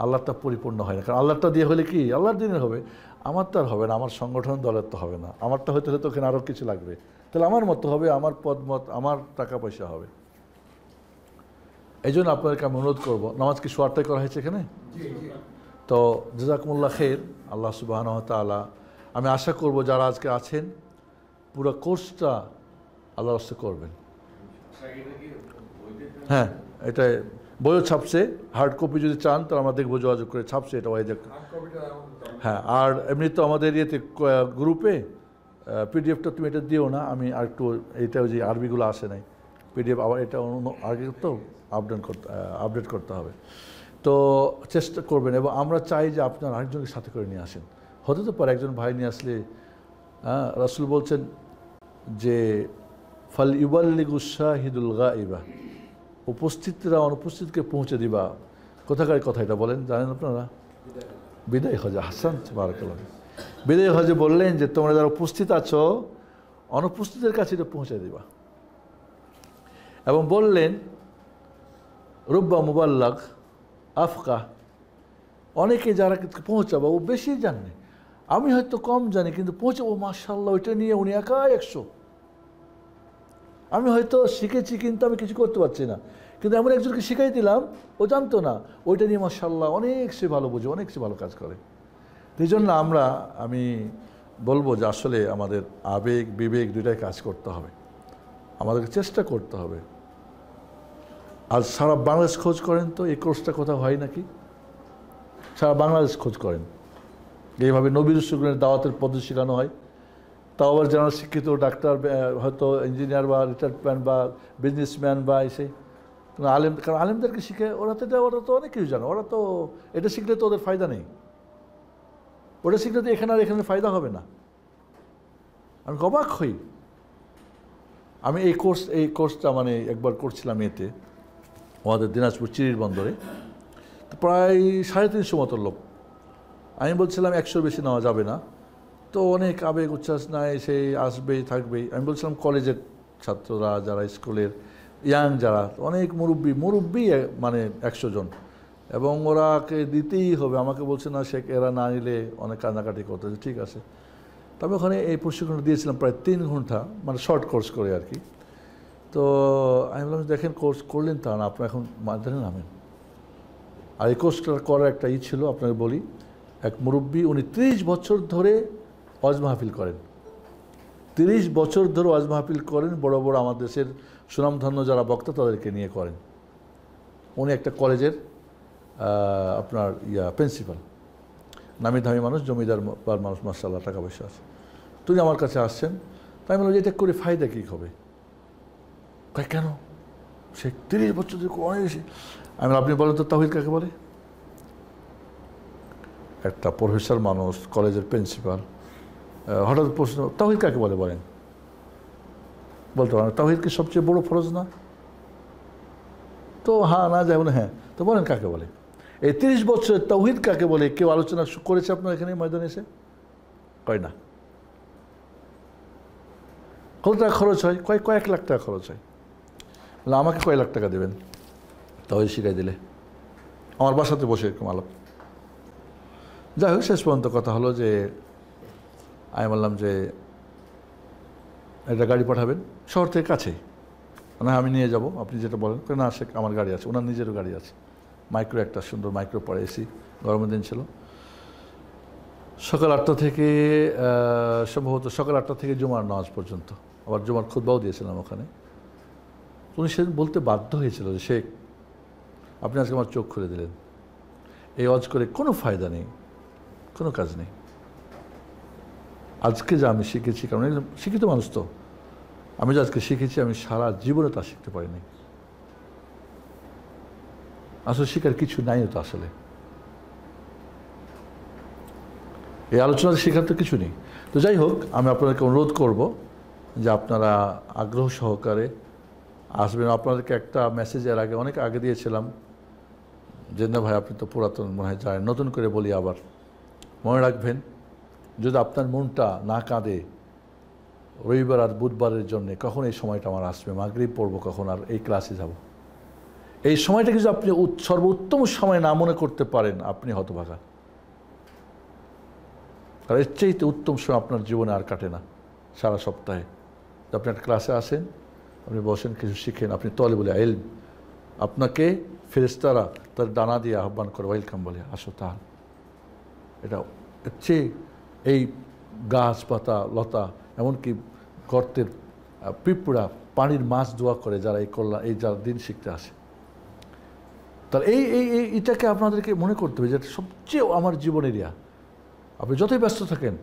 আল্লাহটা পরিপূর্ণ হয় না, কারণ আল্লাহটা দিয়ে হলে কি আল্লাহর দিনের হবে, আমার তো আর হবে না, আমার সংগঠন দলের তো হবে না, আমারটা হয়তো হলে তো ওখানে আরও কিছু লাগবে, তাহলে আমার মতো হবে, আমার পদ মত, আমার টাকা পয়সা হবে। এই জন্য আপনাদেরকে আমি অনুরোধ করবো, নামাজ কি সোয়ারটাই করা হয়েছে এখানে? তো জাযাকুমুল্লাহ খের, আল্লাহ সুবহানাহু ওয়া তাআলা, আমি আশা করব যারা আজকে আছেন পুরো কোর্সটা আল্লাহর রাস্তায় করবেন। হ্যাঁ, এটা বইও ছাপছে, হার্ড কপি যদি চান তো আমরা দেখবো, যোগাযোগ করে ছাপছে এটা ওই দেখ। হ্যাঁ, আর এমনি তো আমাদের ইয়েতে গ্রুপে পিডিএফটা তুমি এটা দিও না, আমি আর একটু এইটা যে আরবিগুলো আসে নাই, পিডিএফ আবার এটা আগে তো আপডেট করতে হবে। তো চেষ্টা করবেন, এবং আমরা চাই যে আপনার আরেকজনকে সাথে করে নিয়ে আসেন। হতে তো পারে একজন ভাই নিয়ে আসলে, রাসূল বলছেন যে ফাল ইউবাল্লিগুশ শাহিদুল গায়বা, উপস্থিতরা অনুপস্থিতকে পৌঁছে দিবা। কোথাকার কথা এটা বলেন জানেন আপনারা? বিদায় হজে, হাসান বারাকাল্লাহ। বিদায় হজে বললেন যে তোমরা যারা উপস্থিত আছো অনুপস্থিতের কাছে এটা পৌঁছে দিবা, এবং বললেন রুব্বা মুবাল্লাগ আফকা, অনেকে যারা পৌঁছাবো ও বেশি জানে, আমি হয়তো কম জানি কিন্তু পৌঁছাবো মাশাআল্লাহ ওইটা নিয়ে উনি একা 100। আমি হয়তো শিখেছি কিন্তু আমি কিছু করতে পারছি না, কিন্তু এমন একজনকে শিখাই দিলাম ও জানতো না, ওইটা নিয়ে মাশাআল্লাহ অনেক সে ভালো বোঝে, অনেক সে ভালো কাজ করে। এই জন্য আমি বলবো যে আসলে আমাদের আবেগ বিবেক দুইটাই কাজ করতে হবে, আমাদেরকে চেষ্টা করতে হবে। আর সারা বাংলাদেশ খোঁজ করেন তো এই কোর্সটা কোথাও হয় নাকি? সারা বাংলাদেশ খোঁজ করেন, এইভাবে নবী রাসূলের দাওয়াতের পদ্ধতি শেখানো হয়। তাও আবার যারা শিক্ষিত ডাক্তার, হয়তো ইঞ্জিনিয়ার বা রিটায়ারমেন্ট বা বিজনেসম্যান বা এসে আলেম, কারণ আলেমদেরকে শিখে ওরা তো অনেক কিছু জানে, ওরা তো এটা শিখলে তো ওদের ফায়দা নেই, ওটা শিখলে তো এখানে আর এখানে ফায়দা হবে না। আমি অবাক হই, আমি এই কোর্সটা মানে একবার করছিলাম এতে আমাদের দিনাজপুর চিরির বন্দরে, তো প্রায় 350 মতো লোক। আমি বলছিলাম 100 বেশি নেওয়া যাবে না, তো অনেক আবেগ উচ্ছ্বাস নাই, সেই আসবেই থাকবেই। আমি বলছিলাম কলেজের ছাত্ররা, যারা স্কুলের ইয়াং, যারা অনেক মুরব্বী মানে 100 জন, এবং ওরাকে দিতেই হবে। আমাকে বলছে না শেখ, এরা না নিলে অনেক কান্নাকাটি করতেছে। ঠিক আছে, তবে ওখানে এই প্রশিক্ষণটা দিয়েছিলাম প্রায় 3 ঘন্টা, মানে শর্ট কোর্স করে আর কি। তো আমি বললাম দেখেন কোর্স করলেন তা না, আপনার এখন মাঝখানে নামেন। আর এই কোর্সটা করার একটা ছিল, আপনাকে বলি, এক মুরব্বী, উনি 30 বছর ধরে ওয়াজ মাহফিল করেন, 30 বছর ধরে ওয়াজ মাহফিল করেন, বড় বড় আমাদের দেশের সুনামধন্য যারা বক্তা তাদেরকে নিয়ে করেন। উনি একটা কলেজের আপনার প্রিন্সিপাল, নামি দামি মানুষ, জমিদার মানুষ, মাশাআল্লাহ টাকা পয়সা আছে। তিনি আমার কাছে আসছেন, তাই আমি বললাম যে এটা করে ফায়দা কী হবে? কেন সে 30 বছর ধরে অনেক বেশি। আমি আপনি বলেন তো তাওহীদ কাকে বলে? একটা প্রফেসর মানুষ, কলেজের প্রিন্সিপাল, হঠাৎ প্রশ্ন তাওহীদ কাকে বলে বলেন? বলতে পারেন তাওহীদ কি সবচেয়ে বড় ফরজ না? তো হ্যাঁ না যায় বলে হ্যাঁ, তো বলেন কাকে বলে? এই 30 বছরের তাওহীদ কাকে বলে কেউ আলোচনা করেছে আপনার এখানে ময়দানে এসে? কয় না। কত টাকা খরচ হয়? কয়েক লাখ টাকা খরচ হয়। বলে আমাকে কয় লাখ টাকা দেবেন তাওহীদ শিখাই দিলে? আমার বাসাতে বসে এরকম আলাপ। যাই হোক, শেষ পর্যন্ত কথা হলো যে আমি বললাম যে একটা গাড়ি পাঠাবেন শহর থেকে কাছেই, মানে আমি নিয়ে যাব, আপনি যেটা বলেন। না সে আমার গাড়ি আছে, ওনার নিজেরও গাড়ি আছে, মাইক্রো, একটা সুন্দর মাইক্রো পরে এসি, গরমের দিন ছিল। সকাল 8টা থেকে সম্ভবত সকাল 8টা থেকে জুমার নামাজ পর্যন্ত, আবার জুমার খুতবাও দিয়েছিলাম ওখানে। উনি সেদিন বলতে বাধ্য হয়েছিল যে শেখ, আপনি আজকে আমার চোখ খুলে দিলেন, এই ওয়াজ করে কোনো ফায়দা নেই, কোনো কাজ নেই। আজকে যা আমি শিখেছি, কারণ একদম শিক্ষিত মানুষ তো, আমি যে আজকে শিখেছি আমি সারা জীবনে তা শিখতে পারিনি। আসলে শেখার কিছু নাই তো আসলে, এই আলোচনার শেখার তো কিছু নেই। তো যাই হোক, আমি আপনাদেরকে অনুরোধ করব যে আপনারা আগ্রহ সহকারে আসবেন। আপনাদেরকে একটা মেসেজ এর আগে অনেক আগে দিয়েছিলাম যে না ভাই আপনি তো পুরাতন মনে হয় যায়, নতুন করে বলি আবার, মনে রাখবেন যদি আপনার মনটা না কাঁদে রবিবার আর বুধবারের জন্যে, কখন এই সময়টা আমার আসবে, মাগরিব পড়বো কখন, আর এই ক্লাসে যাব, এই সময়টা যদি আপনি সর্বোত্তম সময় না মনে করতে পারেন, আপনি হতভাগা। আর এর চাইতে উত্তম সময় আপনার জীবনে আর কাটে না সারা সপ্তাহে। আপনি একটা ক্লাসে আসেন, আপনি বসেন, কিছু শিখেন, আপনি তলে বলে ইলম, আপনাকে ফেরেশতারা তার ডানা দিয়ে আহ্বান করে ওয়েলকাম বলে আসো তার। এটা এর চেয়ে এই গাছপাতা লতা, এমনকি গর্তের পিঁপড়া, পানির মাছ দোয়া করে যারা এই কল্যাণ, এই যারা দিন শিখতে আসে। তার এটাকে আপনাদেরকে মনে করতে হবে যে সবচেয়ে আমার জীবনের ইয়া। আপনি যতই ব্যস্ত থাকেন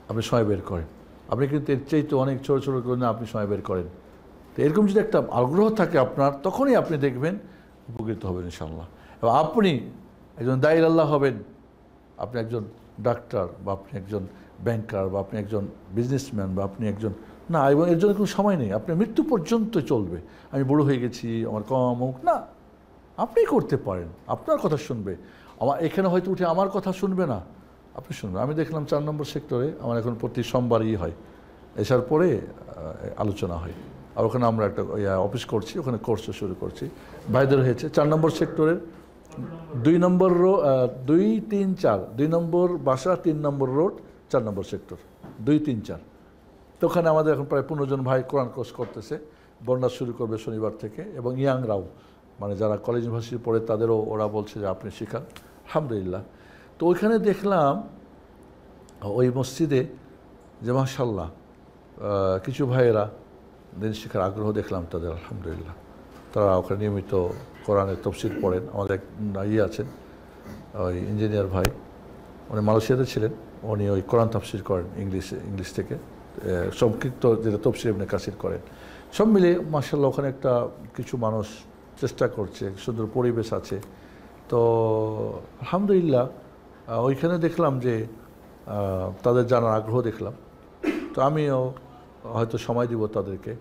আপনি সময় বের করেন, আপনি কিন্তু এর চাইতে অনেক ছোটো ছোটো করে না আপনি সময় বের করেন। তো এরকম যদি একটা আগ্রহ থাকে আপনার, তখনই আপনি দেখবেন উপকৃত হবেন ইনশাআল্লাহ। এবং আপনি একজন দায়ী আল্লাহ হবেন, আপনি একজন ডাক্তার বা আপনি একজন ব্যাংকার বা আপনি একজন বিজনেসম্যান বা আপনি একজন না, এবং এর জন্য কোনো সময় নেই, আপনার মৃত্যু পর্যন্ত চলবে। আমি বুড়ো হয়ে গেছি, আমার কম হোক না, আপনি করতে পারেন, আপনার কথা শুনবে। আমার এখানে হয়তো উঠে আমার কথা শুনবে না, আপনি শুনবেন। আমি দেখলাম 4 নম্বর সেক্টরে আমার এখন প্রতি সোমবারই হয়, এসার পরে আলোচনা হয়। আর ওখানে আমরা একটা অফিস করছি, ওখানে কোর্সও শুরু করছি, ভাইদের হয়েছে 4 নম্বর সেক্টরের 2 নম্বর 2, 3, 4, 2 নম্বর বাসা, 3 নম্বর রোড, 4 নম্বর সেক্টর, 2, 3, 4। তো ওখানে আমাদের এখন প্রায় 15 জন ভাই কোরআন কোর্স করতেছে, বন্যা শুরু করবে শনিবার থেকে। এবং ইয়াংরাও, মানে যারা কলেজ ইউনিভার্সিটি পড়ে তাদেরও ওরা বলছে যে আপনি শেখান, আলহামদুলিল্লাহ। তো ওইখানে দেখলাম ওই মসজিদে যে মাশাআল্লাহ কিছু ভাইয়েরা দিন শেখার আগ্রহ দেখলাম তাদের, আলহামদুলিল্লাহ। তারা ওখানে নিয়মিত কোরআনের তফসির পড়েন। আমাদের এক আছেন ওই ইঞ্জিনিয়ার ভাই, উনি মালয়েশিয়াতে ছিলেন, উনি ওই কোরআন তফসির করেন ইংলিশ থেকে, সংক্ষিপ্ত যেটা তফসির ইবনে কাসির করেন। সব মিলে মাশাআল্লাহ ওখানে একটা কিছু মানুষ চেষ্টা করছে, সুন্দর পরিবেশ আছে। তো আলহামদুলিল্লাহ ওইখানে দেখলাম যে তাদের জানার আগ্রহ দেখলাম। তো আমিও হয়তো সময় দিব তাদেরকে।